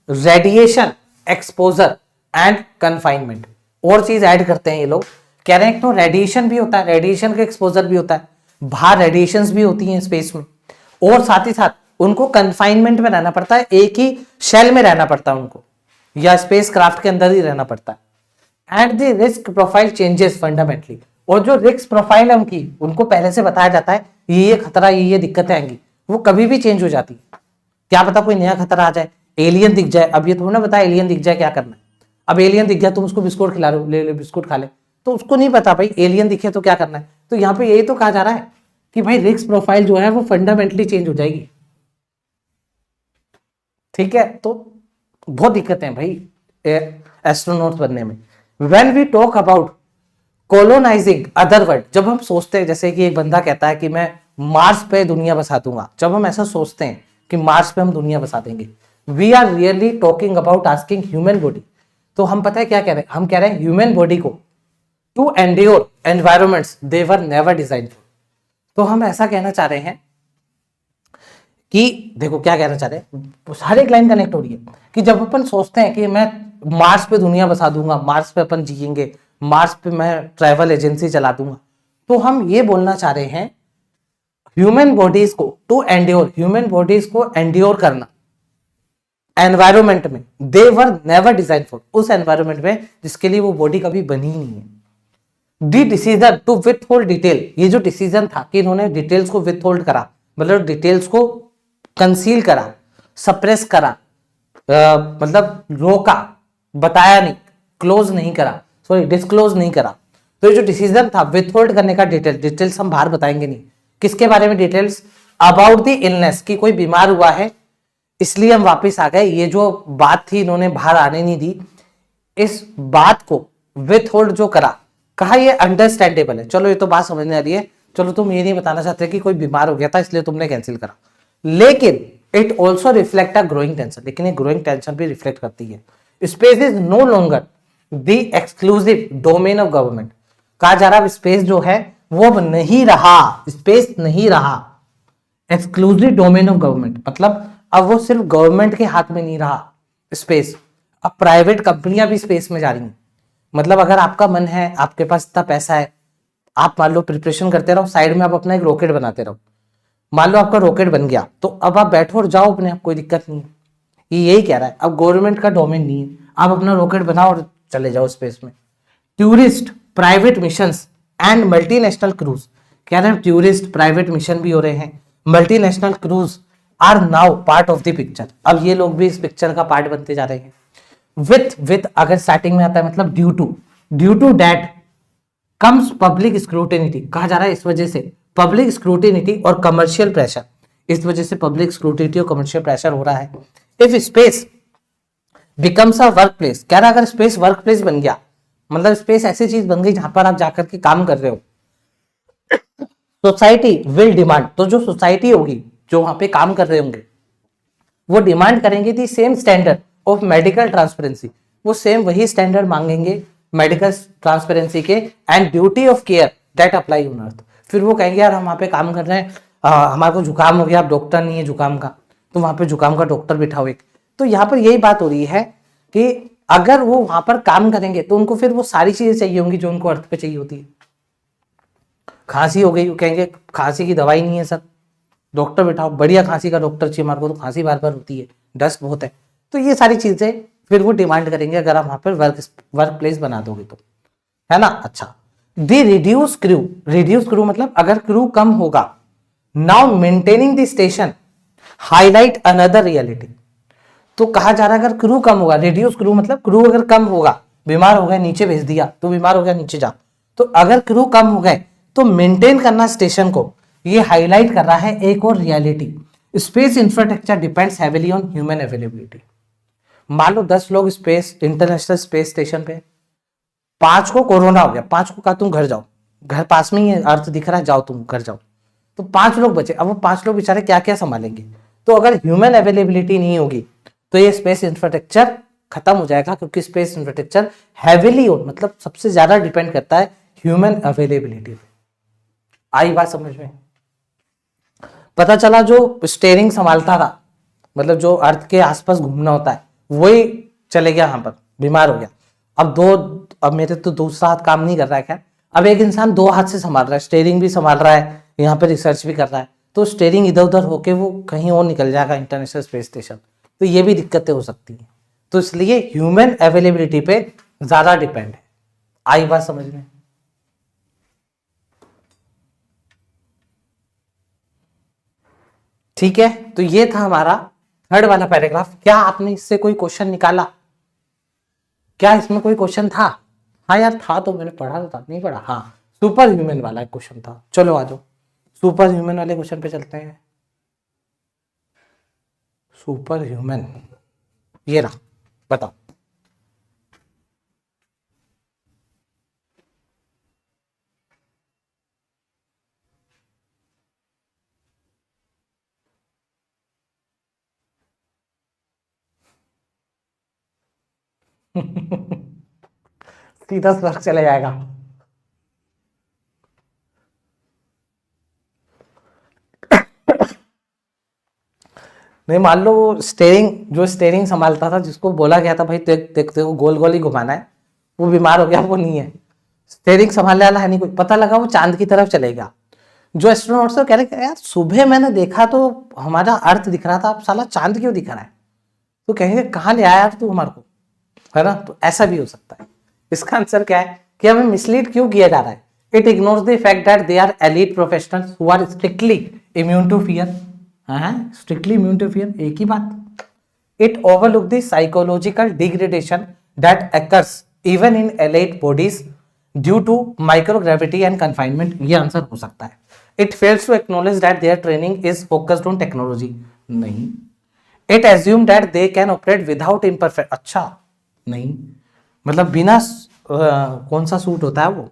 A: radiation exposure and confinement, और चीज ऐड करते हैं ये लोग, कह रहे हैं तो रेडिएशन भी होता है, रेडिएशन का एक्सपोजर भी होता है, बाहर रेडिएशंस भी होती हैं स्पेस में, और साथ ही साथ उनको कन्फाइनमेंट में रहना पड़ता है, एक ही शेल में रहना पड़ता है उनको, या स्पेस क्राफ्ट के अंदर ही रहना पड़ता है। And the risk profile changes fundamentally, और जो रिस्क प्रोफाइल है उनकी, उनको पहले से बताया जाता है ये खतरा, ये दिक्कतें आएंगी, वो कभी भी चेंज हो जाती है। क्या पता कोई नया खतरा आ जाए, एलियन दिख जाए, अब ये तो ना बताया एलियन दिख जाए क्या करना है, अब एलियन दिख गया तुम उसको बिस्कुट खिला रहे हो, ले ले बिस्कुट खा ले, तो उसको नहीं पता भाई एलियन दिखे तो क्या करना है। तो यहाँ पे यही तो कहा जा रहा है कि भाई रिस्क प्रोफाइल जो है वो फंडामेंटली चेंज हो जाएगी, ठीक है। तो बहुत दिक्कतें हैं भाई एस्ट्रोनॉट्स बनने में। When we talk about colonising other world, जब हम सोचते हैं, जैसे कि एक बंदा कहता है कि मैं मार्स पे दुनिया बसा दूंगा, जब हम ऐसा सोचते हैं कि मार्स पे हम दुनिया बसा देंगे, we are really talking about asking human body, तो हम पता है क्या कह रहे हैं, हम कह रहे हैं ह्यूमन बॉडी को to endure environments they were never design for. तो हम ऐसा कहना चाह रहे हैं कि देखो क्या कहना चाह रहे हैं, हर एक लाइन कनेक्ट हो रही है, कि जब अपन सोचते हैं कि मैं मार्स पे दुनिया बसा दूंगा, मार्स पे अपन जिएंगे, मार्स पे मैं ट्रैवल एजेंसी चला दूंगा, तो हम ये बोलना चाह रहे हैं ह्यूमन बॉडीज को टू एंड्योर, ह्यूमन बॉडीज को एंड्योर करना एनवायरमेंट में, दे वर नेवर डिजाइन फॉर, उस एनवायरमेंट में जिसके लिए वो बॉडी कभी बनी ही नहीं है। The decision to withhold detail, ये जो डिसीजन था कि इन्होंने डिटेल्स को विथ होल्ड करा, मतलब डिटेल्स को कंसील करा, सप्रेस करा, मतलब रोका, बताया नहीं, क्लोज नहीं करा, सॉरी डिस्क्लोज नहीं करा, तो ये जो डिसीजन था विथ होल्ड करने का, डिटेल्स हम बाहर बताएंगे नहीं, किसके बारे में डिटेल्स, अबाउट द इलनेस, कि कोई बीमार हुआ है इसलिए हम वापस आ गए, ये जो बात थी इन्होंने बाहर आने नहीं दी, इस बात को विथ होल्ड जो करा, कहा ये अंडरस्टैंडेबल है, चलो ये तो बात समझने आ रही है, चलो तुम ये नहीं बताना चाहते कि कोई बीमार हो गया था इसलिए तुमने कैंसिल करा, लेकिन it also reflect a growing tension, लेकिन ये ग्रोइंग टेंशन भी रिफ्लेक्ट करती है। Space is no longer the exclusive domain of government, कहा जा रहा स्पेस जो है वो अब नहीं रहा, स्पेस नहीं रहा एक्सक्लूसिव डोमेन ऑफ गवर्नमेंट, मतलब अब वो सिर्फ गवर्नमेंट के हाथ में नहीं रहा स्पेस, अब प्राइवेट कंपनियां भी स्पेस में जा रही हैं। मतलब अगर आपका मन है, आपके पास इतना पैसा है, आप मान लो प्रिपरेशन करते रहो, साइड में आप अपना एक रॉकेट बनाते रहो, मान लो आपका रॉकेट बन गया, तो अब आप बैठो और जाओ अपने आप, कोई दिक्कत नहीं है, ये यही कह रहा है, अब गवर्नमेंट का डोमेन नहीं है, आप अपना रॉकेट बनाओ और चले जाओ स्पेस में। Tourist private missions and multinational cruise, कह रहे हैं टूरिस्ट प्राइवेट मिशन भी हो रहे हैं, multinational crews are now part of the picture, अब ये लोग भी इस पिक्चर का पार्ट बनते जा रहे हैं। विथ अगर स्टार्टिंग में आता है मतलब due to that comes public scrutiny, कहा जा रहा है इस वजह से पब्लिक स्क्रूटिनिटी और कमर्शियल प्रेशर, इस वजह से पब्लिक स्क्रूटिनिटी और कमर्शियल प्रेशर हो रहा है। If space becomes a work place, कह रहा है अगर स्पेस वर्क प्लेस बन गया, मतलब स्पेस ऐसी चीज बन गई जहां पर आप जाकर के काम कर रहे हो, सोसाइटी विल डिमांड, तो जो सोसाइटी होगी जो वहां पे काम कर रहे होंगे वो डिमांड करेंगे the same standard of medical transparency, वो सेम वही स्टैंडर्ड मांगेंगे मेडिकल ट्रांसपेरेंसी के, and duty of care that apply on earth, फिर वो कहेंगे यार हम वहां पे काम कर रहे हैं, हमारे को जुकाम हो गया, आप डॉक्टर नहीं है जुकाम का, तो वहां पे जुकाम का डॉक्टर बिठाओ एक। तो यहाँ पर यही बात हो रही है कि अगर वो वहां पर काम करेंगे तो उनको फिर वो सारी चीजें चाहिए होंगी जो उनको अर्थ पे चाहिए होती है। खांसी हो गई, वो कहेंगे खांसी की दवाई नहीं है सर, डॉक्टर बिठाओ, बढ़िया खांसी का डॉक्टर चाहिए हमारे को, तो खांसी बार बार होती है, डस्ट बहुत है, तो ये सारी चीजें फिर वो डिमांड करेंगे अगर आप वहां पर वर्क प्लेस बना दोगे तो, है ना। अच्छा, दी रिड्यूस क्रू मतलब अगर क्रू कम होगा, now maintaining the station highlight another reality, तो कहा जा रहा है अगर क्रू कम होगा, रिड्यूस क्रू मतलब क्रू अगर कम होगा, बीमार हो गया नीचे भेज दिया तो बीमार हो गया नीचे जा, तो अगर क्रू कम हो गए तो मेंटेन करना स्टेशन को, ये हाईलाइट कर रहा है एक और reality, space infrastructure depends heavily on human availability. मान लो 10 लोग स्पेस इंटरनेशनल स्पेस स्टेशन पे, 5 को कोरोना हो गया, 5 को कहा तुम घर जाओ, घर पास में ही है, अर्थ दिख रहा है, जाओ तुम घर जाओ, तो 5 लोग बचे, अब वो 5 लोग बेचारे क्या क्या संभालेंगे, तो अगर ह्यूमन अवेलेबिलिटी नहीं होगी तो ये स्पेस इंफ्रास्ट्रक्चर खत्म हो जाएगा, क्योंकि स्पेस इंफ्रास्ट्रक्चर हैविली मतलब सबसे ज्यादा डिपेंड करता है ह्यूमन अवेलेबिलिटी पे। आई बात समझ में? पता चला जो स्टेयरिंग संभालता था, मतलब जो अर्थ के आसपास घूमना होता है, वही चले गया यहाँ पर, बीमार हो गया। अब मेरे तो दूसरा हाथ काम नहीं कर रहा है। खैर, अब एक इंसान दो हाथ से संभाल रहा है, स्टेयरिंग भी संभाल रहा है, यहाँ पे रिसर्च भी कर रहा है, तो स्टेयरिंग इधर उधर होके वो कहीं और निकल जाएगा इंटरनेशनल स्पेस स्टेशन, तो ये भी दिक्कतें हो सकती हैं। तो इसलिए ह्यूमन अवेलेबिलिटी पे ज्यादा डिपेंड है। आई बात समझ में? ठीक है, तो ये था हमारा थर्ड वाला पैराग्राफ। क्या आपने इससे कोई क्वेश्चन निकाला? क्या इसमें कोई क्वेश्चन था? हाँ यार था, तो मैंने पढ़ा तो था, नहीं पढ़ा? हाँ, सुपर ह्यूमन वाला एक क्वेश्चन था। चलो आ जाओ, सुपर ह्यूमन वाले क्वेश्चन पे चलते हैं। सुपर ह्यूमन ये रहा, बताओ। सीधा स्वर्ग चले जाएगा। नहीं, मान लो वो जो स्टेयरिंग संभालता था, जिसको बोला गया था भाई देखते हो गोल गोल ही घुमाना है, वो बीमार हो गया, वो नहीं है, स्टेयरिंग संभालने वाला है नहीं कोई, पता लगा वो चांद की तरफ चलेगा। जो एस्ट्रोनॉट्स कह रहे यार सुबह मैंने देखा तो हमारा अर्थ दिख रहा था, अब साला चांद क्यों दिख रहा है? तो कहेंगे कहाँ ले आया यार तू हमारे को, है ना? तो ऐसा भी हो सकता है। इसका आंसर क्या है कि हमें मिसलीड क्यों किया जा रहा है? It ignores the fact that they are elite professionals who are strictly immune to fear. Strictly immune to fear एक ही बात। It overlook the psychological degradation that occurs even in elite bodies due to microgravity and confinement. ये आंसर हो सकता है। It fails to acknowledge that their training is focused on technology. नहीं। It assume that they can operate without imperfect. अच्छा, नहीं, मतलब बिना कौन सा सूट होता है वो,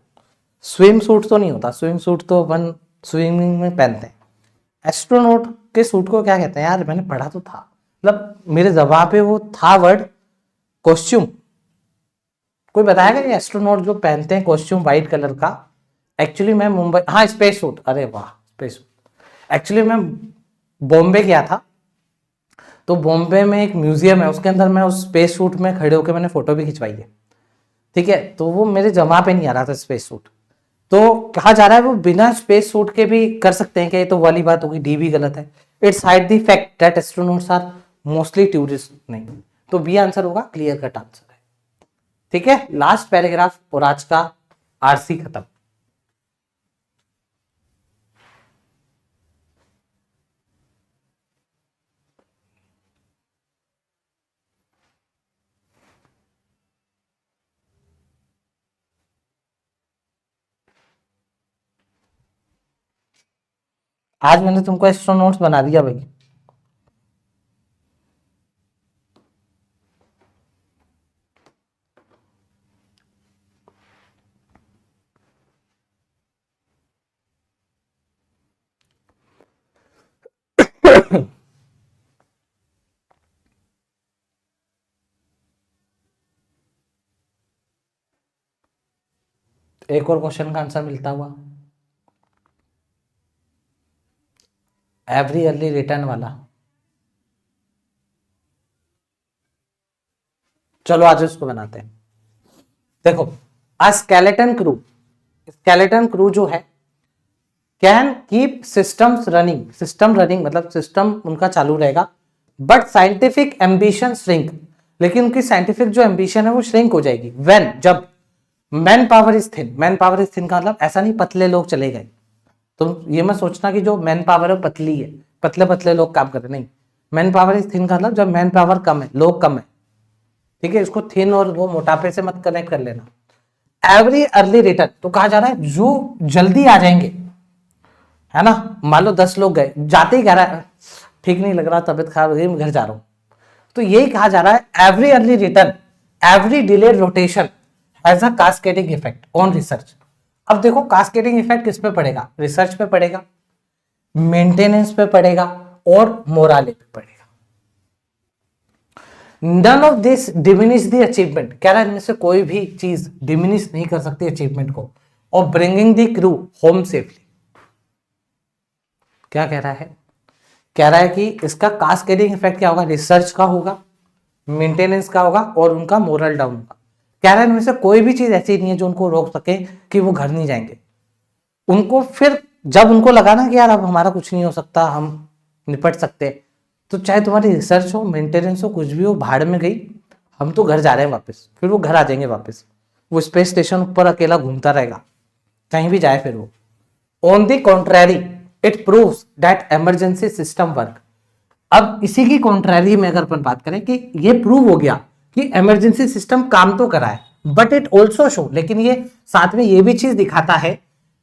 A: स्विम सूट तो नहीं होता, स्विम सूट तो अपन स्विमिंग में पहनते हैं। एस्ट्रोनॉट के सूट को क्या कहते हैं यार? मैंने पढ़ा तो था, मतलब मेरे जवाब पे वो था वर्ड कॉस्ट्यूम। कोई बताएगा ये एस्ट्रोनॉट जो पहनते हैं कॉस्ट्यूम व्हाइट कलर का? एक्चुअली मैं मुंबई, हाँ स्पेस सूट, अरे वाह स्पेस सूट। एक्चुअली मैं बॉम्बे गया था, तो बॉम्बे में एक म्यूजियम है, उसके अंदर मैं उस स्पेस सूट में खड़े होकर मैंने फोटो भी खिंचवाई है। ठीक है, तो वो मेरे जमा पे नहीं आ रहा था स्पेस सूट। तो कहा जा रहा है वो बिना स्पेस सूट के भी कर सकते हैं क्या? ये तो वाली बात होगी, डी भी गलत है। It's hide the fact that astronauts are mostly tourist. नहीं, तो बी आंसर होगा, क्लियर कट आंसर है। ठीक है, लास्ट पैराग्राफ और आज का आरसी खत्म। आज मैंने तुमको एस्ट्रोनॉट्स बना दिया भाई। एक और क्वेश्चन का आंसर मिलता हुआ, एवरी अर्ली रिटर्न वाला। चलो आज उसको बनाते हैं। देखो, स्केलेटन क्रू जो है can keep systems running, system running मतलब सिस्टम उनका चालू रहेगा, बट साइंटिफिक एम्बिशन श्रिंक, लेकिन उनकी साइंटिफिक जो एम्बिशन है वो श्रिंक हो जाएगी व्हेन, जब man power is thin. Man power is thin का मतलब ऐसा नहीं पतले लोग चले गए, तो ये मत सोचना कि जो मैन पावर है पतली है, पतले पतले लोग काम कर रहे, नहीं। मैन पावर इज थिन का मतलब जब मैन पावर कम है, लोग कम है। ठीक है, इसको थिन और वो मोटापे से मत कनेक्ट कर लेना। एवरी अर्ली रिटर्न, तो कहा जा रहा है जो जल्दी आ जाएंगे, है ना? मान लो 10 लोग गए, जाते ही कह रहा है ठीक नहीं लग रहा, तबियत खराब हो गई, मैं घर जा रहा हूं, तो यही कहा जा रहा है every early return, every delayed rotation has a cascading effect on research. अब देखो कास्केडिंग इफेक्ट किस पे पड़ेगा? रिसर्च पे पड़ेगा, मेंटेनेंस पे पड़ेगा, और मोराले पे पड़ेगा। None of this diminish the achievement, कह रहा है इनमें से कोई भी चीज डिमिनिश नहीं कर सकती अचीवमेंट को, और bringing the crew home safely. क्या कह रहा है? कह रहा है कि इसका कास्केडिंग इफेक्ट क्या होगा? रिसर्च का होगा, मेंटेनेंस का होगा, और उनका मोरल डाउन होगा। कह रहा है इनमें से कोई भी चीज ऐसी नहीं है जो उनको रोक सके कि वो घर नहीं जाएंगे। उनको फिर जब उनको लगा ना कि यार अब हमारा कुछ नहीं हो सकता, हम निपट सकते, तो चाहे तुम्हारी रिसर्च हो, मेंटेनेंस हो, कुछ भी हो, भाड़ में गई, हम तो घर जा रहे हैं वापस। फिर वो घर आ जाएंगे वापस। वो स्पेस स्टेशन ऊपर अकेला घूमता रहेगा, कहीं भी जाए फिर वो। On the contrary it proves that emergency system work. अब इसी की कॉन्ट्रैरी में अगर अपन बात करें कि ये प्रूव हो गया कि इमरजेंसी सिस्टम काम तो करा है, बट इट ऑल्सो शो, लेकिन ये साथ में ये भी चीज दिखाता है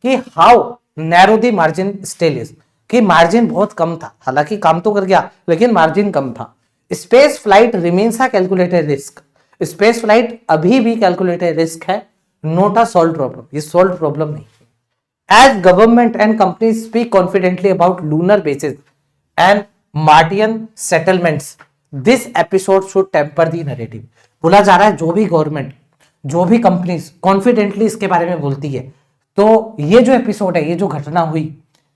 A: कि how narrow the margin still is, कि मार्जिन बहुत कम था। हालांकि काम तो कर गया लेकिन मार्जिन कम था। Space flight remains a calculated risk, space flight अभी भी कैलकुलेटेड रिस्क है, नॉट अ सॉल्व प्रॉब्लम, ये सॉल्व प्रॉब्लम नहीं। As government and companies speak confidently about lunar bases and Martian settlements, this episode should temper the narrative. बोला जा रहा है जो भी गवर्नमेंट, जो भी कंपनीज कॉन्फिडेंटली इसके बारे में बोलती है, तो ये जो एपिसोड है, ये जो घटना हुई,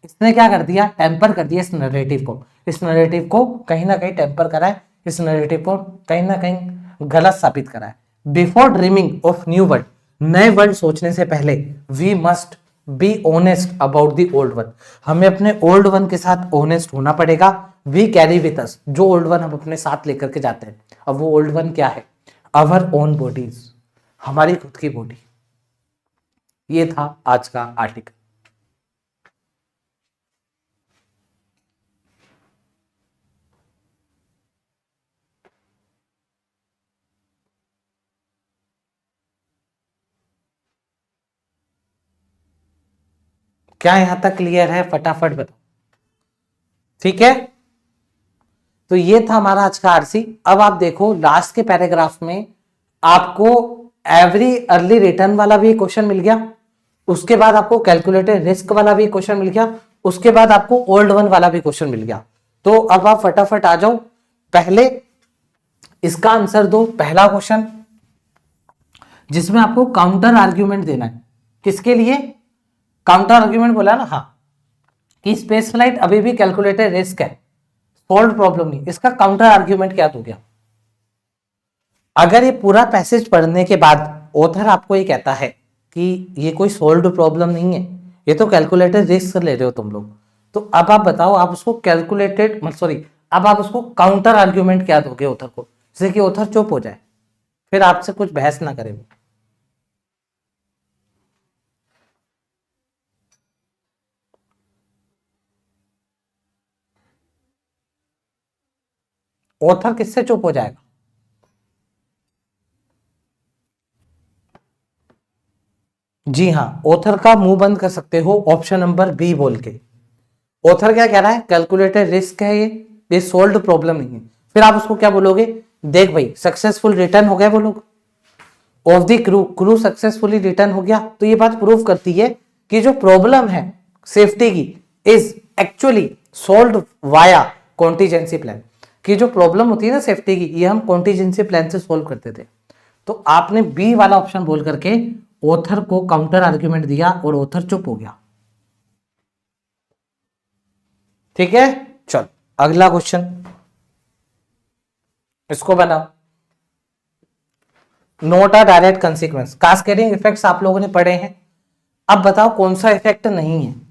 A: इसने क्या कर दिया? टेम्पर कर दिया इस नरेटिव को। इस नरेटिव को कहीं ना कहीं टेम्पर करा है, इस नरेटिव को कहीं ना कहीं गलत साबित करा है। Before dreaming of new world, नए वर्ल्ड सोचने से पहले, we must be honest about the old one, हमें अपने ओल्ड वन के साथ ऑनेस्ट होना पड़ेगा। वी कैरी विथ अस, जो ओल्ड वन हम अपने साथ लेकर के जाते हैं। अब वो ओल्ड वन क्या है? आवर ओन बॉडीज, हमारी खुद की बॉडी। ये था आज का आर्टिकल। क्या यहां तक क्लियर है? फटाफट बताओ। ठीक है, तो ये था हमारा आज का आरसी। अब आप देखो लास्ट के पैराग्राफ में आपको एवरी अर्ली रिटर्न वाला भी क्वेश्चन मिल गया, उसके बाद आपको कैलकुलेटेड रिस्क वाला भी क्वेश्चन मिल गया, उसके बाद आपको ओल्ड वन वाला भी क्वेश्चन मिल गया। तो अब आप फटाफट आ जाओ, पहले इसका आंसर दो। पहला क्वेश्चन जिसमें आपको काउंटर आर्ग्यूमेंट देना है, किसके लिए? काउंटर आर्ग्यूमेंट बोला ना, हाँ, कि स्पेस फ्लाइट अभी भी कैलकुलेटेड रिस्क है, सॉल्व प्रॉब्लम नहीं। इसका काउंटर आर्ग्यूमेंट क्या हो गया? अगर ये पूरा पैसेज पढ़ने के बाद ऑथर आपको ये कहता है कि ये कोई सॉल्व प्रॉब्लम नहीं है, ये तो कैलकुलेटेड रिस्क ले रहे हो तुम लोग, तो अब आप बताओ आप उसको कैलकुलेटेड अब आप उसको काउंटर आर्ग्यूमेंट क्या दोगे ऑथर को, जिससे कि ऑथर चुप हो जाए, फिर आपसे कुछ बहस ना करे। ऑथर किससे चुप हो जाएगा? जी हाँ, ऑथर का मुंह बंद कर सकते हो ऑप्शन नंबर बी बोल के। ऑथर क्या कह रहा है? कैलकुलेटेड रिस्क है, ये सोल्व्ड प्रॉब्लम नहीं है। फिर आप उसको क्या बोलोगे? देख भाई, सक्सेसफुल रिटर्न हो गए वो लोग, of the crew successfully return हो गया। तो ये बात प्रूव करती है कि जो प्रॉब्लम है सेफ्टी की is actually solved via contingency plan, कि जो प्रॉब्लम होती है ना सेफ्टी की, ये हम कॉन्टीजेंसी प्लान से सोल्व करते थे। तो आपने बी वाला ऑप्शन बोल करके ऑथर को काउंटर आर्ग्यूमेंट दिया और ऑथर चुप हो गया। ठीक है, चल अगला क्वेश्चन, इसको बनाओ। नोट अ डायरेक्ट कंसीक्वेंस, कास्केडिंग इफेक्ट्स आप लोगों ने पढ़े हैं, अब बताओ कौन सा इफेक्ट नहीं है।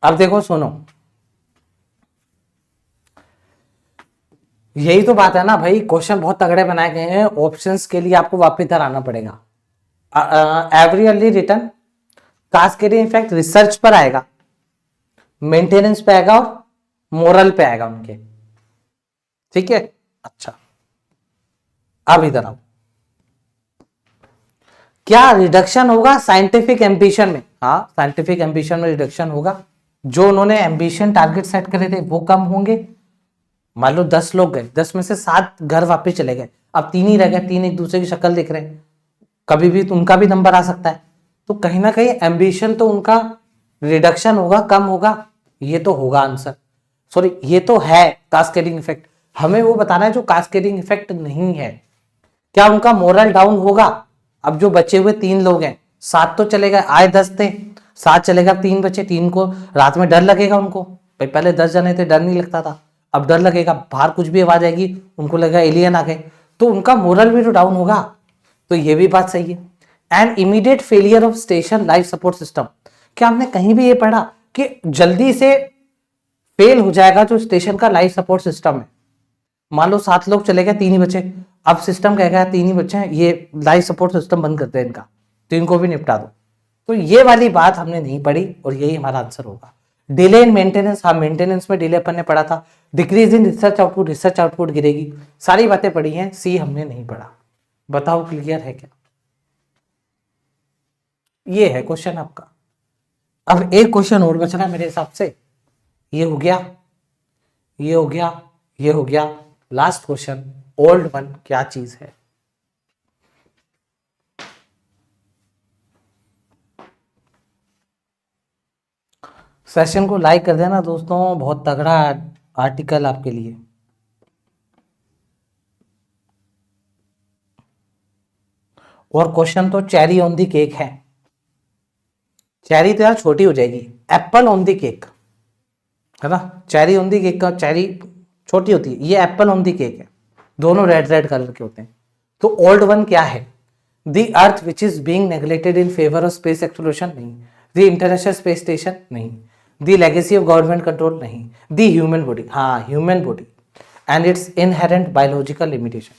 A: अब देखो सुनो, यही तो बात है ना भाई, क्वेश्चन बहुत तगड़े बनाए गए हैं, ऑप्शंस के लिए आपको वापस इधर आना पड़ेगा। Every early return, cascading effect research पर आएगा, मेंटेनेंस पे आएगा और मोरल पे आएगा उनके। ठीक है, अच्छा अब इधर आओ, क्या रिडक्शन होगा साइंटिफिक एम्बिशन में? हाँ, साइंटिफिक एम्बिशन में रिडक्शन होगा, जो उन्होंने एम्बिशन टारगेट सेट करे थे वो कम होंगे, मान लो 10 लोग गए, 10 में से 7 घर वापस चले गए, अब 3 ही रह गए, 3 एक दूसरे की शक्ल देख रहे हैं, कभी भी तो उनका भी नंबर आ सकता है। तो कहीं ना कहीं एम्बिशन तो उनका रिडक्शन होगा, कम होगा, ये तो होगा आंसर। सॉरी, ये तो है कास्केडिंग इफेक्ट। हमें वो बताना है जो कास्केडिंग इफेक्ट नहीं है। क्या उनका मोरल डाउन होगा? अब जो बचे हुए 3 लोग हैं, 7 तो चले गए, आए 10 थे, 7 चले गए, 3 बचे, 3 को रात में डर लगेगा उनको। भाई पहले 10 जने थे, डर नहीं लगता था, अब डर लगेगा, बाहर कुछ भी आवाज आएगी उनको लगेगा एलियन आ गए, तो उनका मोरल भी तो डाउन होगा। तो ये भी बात सही है। And immediate failure of station life support system, क्या हमने कहीं भी ये पढ़ा कि जल्दी से फेल हो जाएगा जो स्टेशन का लाइफ सपोर्ट सिस्टम है? मान लो 7 लोग चले गए, 3 ही बचे, अब सिस्टम कहेगा 3 ही बचे हैं, ये लाइफ सपोर्ट सिस्टम बंद करते हैं इनका, तो इनको भी निपटा दो। तो ये वाली बात हमने नहीं पढ़ी और यही हमारा आंसर होगा। डिले इन मेंटेनेंस, हाँ मेंटेनेंस में डिले अपन ने पढ़ा था। डिक्रीज इन रिसर्च आउटपुट गिरेगी, सारी बातें पढ़ी हैं, सी हमने नहीं पढ़ा। बताओ क्लियर है क्या? ये है क्वेश्चन आपका। अब एक क्वेश्चन और बच रहा है मेरे हिसाब से, ये हो गया, ये हो गया, ये हो गया, लास्ट क्वेश्चन, ओल्ड वन क्या चीज है? सेशन को लाइक कर देना दोस्तों, बहुत तगड़ा आर्टिकल आपके लिए। और क्वेश्चन तो चेरी ऑन दी केक है। चेरी तो यार छोटी हो जाएगी, एप्पल ऑन दी केक है ना। चेरी ऑन दी केक का चेरी छोटी होती है, ये एप्पल ऑन दी केक है, दोनों रेड रेड कलर के होते हैं। तो ओल्ड वन क्या है? The earth which is being neglected in favour of space exploration, नहीं। द इंटरनेशनल स्पेस स्टेशन, नहीं। The legacy of government control, नहीं। द ह्यूमन बॉडी, हाँ human body and it's inherent biological limitation.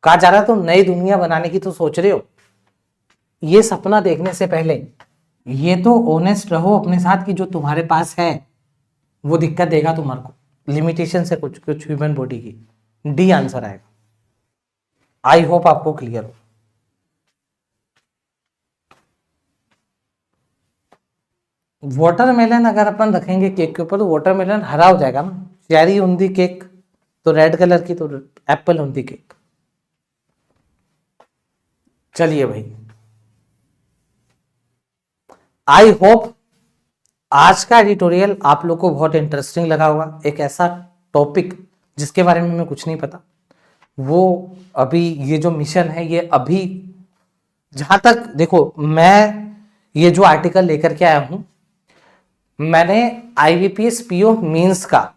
A: कहा जा रहा है तुम नई दुनिया बनाने की तो सोच रहे हो, ये सपना देखने से पहले ये तो ऑनेस्ट रहो अपने साथ कि जो तुम्हारे पास है वो दिक्कत देगा तुम्हारे को, लिमिटेशन से कुछ कुछ ह्यूमन बॉडी की। डी आंसर आएगा। आई होप आपको क्लियर हो। वाटरमेलन अगर अपन रखेंगे केक के ऊपर तो वाटरमेलन हरा हो जाएगा ना, चेरी ऑन दी केक तो रेड कलर की, तो एप्पल ऑन दी केक। चलिए भाई, आई होप आज का एडिटोरियल आप लोग को बहुत इंटरेस्टिंग लगा होगा। एक ऐसा टॉपिक जिसके बारे में मैं कुछ नहीं पता, वो अभी ये जो मिशन है ये अभी जहां तक देखो, मैं ये जो आर्टिकल लेकर के आया हूं, मैंने IBPS PO मींस का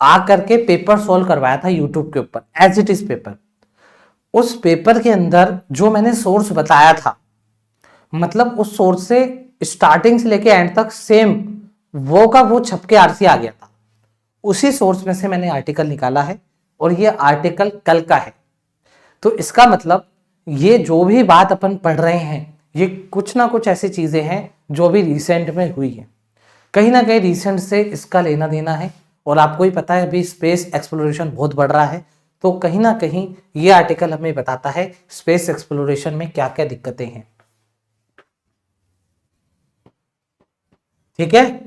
A: आ करके पेपर सॉल्व करवाया था यूट्यूब के ऊपर, एज इट इज पेपर। उस पेपर के अंदर जो मैंने सोर्स बताया था, मतलब उस सोर्स से स्टार्टिंग से लेके एंड तक सेम वो का वो छप के RC आ गया था। उसी सोर्स में से मैंने आर्टिकल निकाला है और ये आर्टिकल कल का है। तो इसका मतलब ये जो भी बात अपन पढ़ रहे हैं ये कुछ ना कुछ ऐसी चीजें हैं जो भी रिसेंट में हुई है, कहीं ना कहीं रिसेंट से इसका लेना देना है। और आपको ही पता है अभी स्पेस एक्सप्लोरेशन बहुत बढ़ रहा है, तो कहीं ना कहीं ये आर्टिकल हमें बताता है स्पेस एक्सप्लोरेशन में क्या क्या दिक्कतें हैं। ठीक है,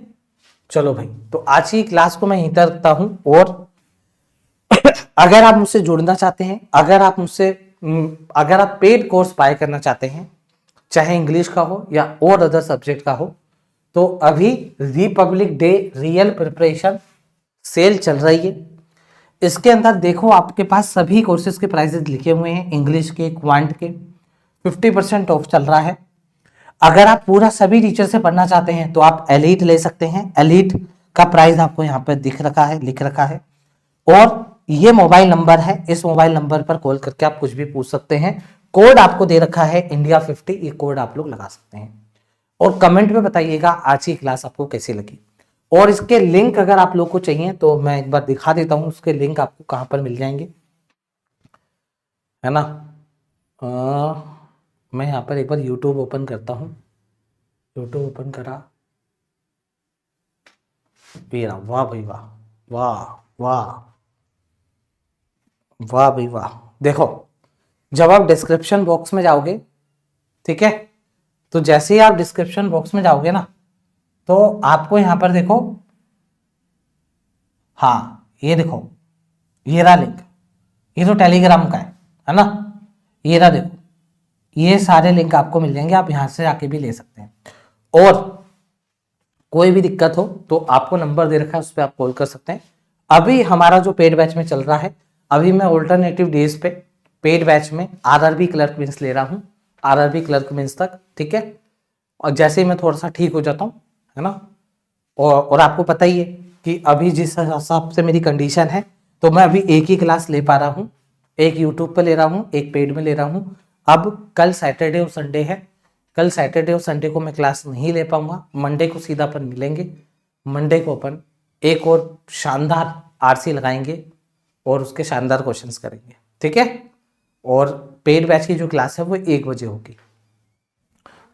A: चलो भाई, तो आज की क्लास को मैं यहीं तक रखता हूं। और अगर आप मुझसे जुड़ना चाहते हैं, अगर आप पेड कोर्स बाय करना चाहते हैं, चाहे इंग्लिश का हो या और अदर सब्जेक्ट का हो, तो अभी Republic Day real preparation sale चल रही है। इसके अंदर देखो आपके पास सभी कोर्सेज के प्राइसेस लिखे हुए हैं, इंग्लिश के, क्वांट के, 50% ऑफ चल रहा है। अगर आप पूरा सभी टीचर से पढ़ना चाहते हैं तो आप एलीट ले सकते हैं। एलीट का प्राइस आपको यहाँ पर लिख रखा है। और ये मोबाइल नंबर है, इस मोबाइल नंबर पर कॉल करके आप कुछ भी पूछ सकते हैं। कोड आपको दे रखा है इंडिया 50, ये कोड आप लोग लगा सकते हैं। और कमेंट में बताइएगा आज की क्लास आपको कैसी लगी। और इसके लिंक अगर आप लोग को चाहिए तो मैं एक बार दिखा देता हूं, उसके लिंक आपको कहां पर मिल जाएंगे, है ना। मैं यहाँ पर एक बार यूट्यूब ओपन करता हूँ। यूट्यूब ओपन करा, वाह भाई वाह, वाह वाह वाह भाई वाह। देखो जब आप डिस्क्रिप्शन बॉक्स में जाओगे, ठीक है, तो जैसे ही आप डिस्क्रिप्शन बॉक्स में जाओगे ना, तो आपको यहां पर देखो, हाँ ये देखो ये रहा लिंक, ये तो टेलीग्राम का है ना, ये रहा देखो, ये सारे लिंक आपको मिल जाएंगे, आप यहाँ से आके भी ले सकते हैं। और कोई भी दिक्कत हो तो आपको नंबर दे रखा है, उस पर आप कॉल कर सकते हैं। अभी हमारा जो पेड बैच में चल रहा है, अभी मैं ऑल्टरनेटिव डेज पे पेड बैच में आरआरबी क्लर्क मीन्स ले रहा हूँ, आरआरबी क्लर्क मीन्स तक, ठीक है। और जैसे ही मैं थोड़ा सा ठीक हो जाता हूँ, है ना, और आपको पता ही है कि अभी जिस हिसाब से मेरी कंडीशन है, तो मैं अभी एक ही क्लास ले पा रहा हूँ, एक यूट्यूब पे ले रहा हूँ, एक पेड में ले रहा हूँ। अब कल सैटरडे और संडे है, कल सैटरडे और संडे को मैं क्लास नहीं ले पाऊंगा, मंडे को सीधा अपन मिलेंगे, मंडे को अपन एक और शानदार आरसी लगाएंगे और उसके शानदार क्वेश्चंस करेंगे, ठीक है। और पेड बैच की जो क्लास है वो 1 बजे होगी।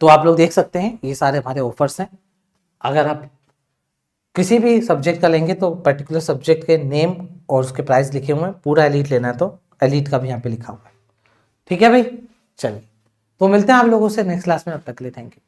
A: तो आप लोग देख सकते हैं ये सारे हमारे ऑफर्स हैं। अगर आप किसी भी सब्जेक्ट का लेंगे तो पर्टिकुलर सब्जेक्ट के नेम और उसके प्राइस लिखे हुए हैं, पूरा एलीट लेना है तो एलीट का भी यहाँ पे लिखा हुआ है, ठीक है भाई। चलिए, तो मिलते हैं आप लोगों से नेक्स्ट क्लास में, अब तक के लिए थैंक यू।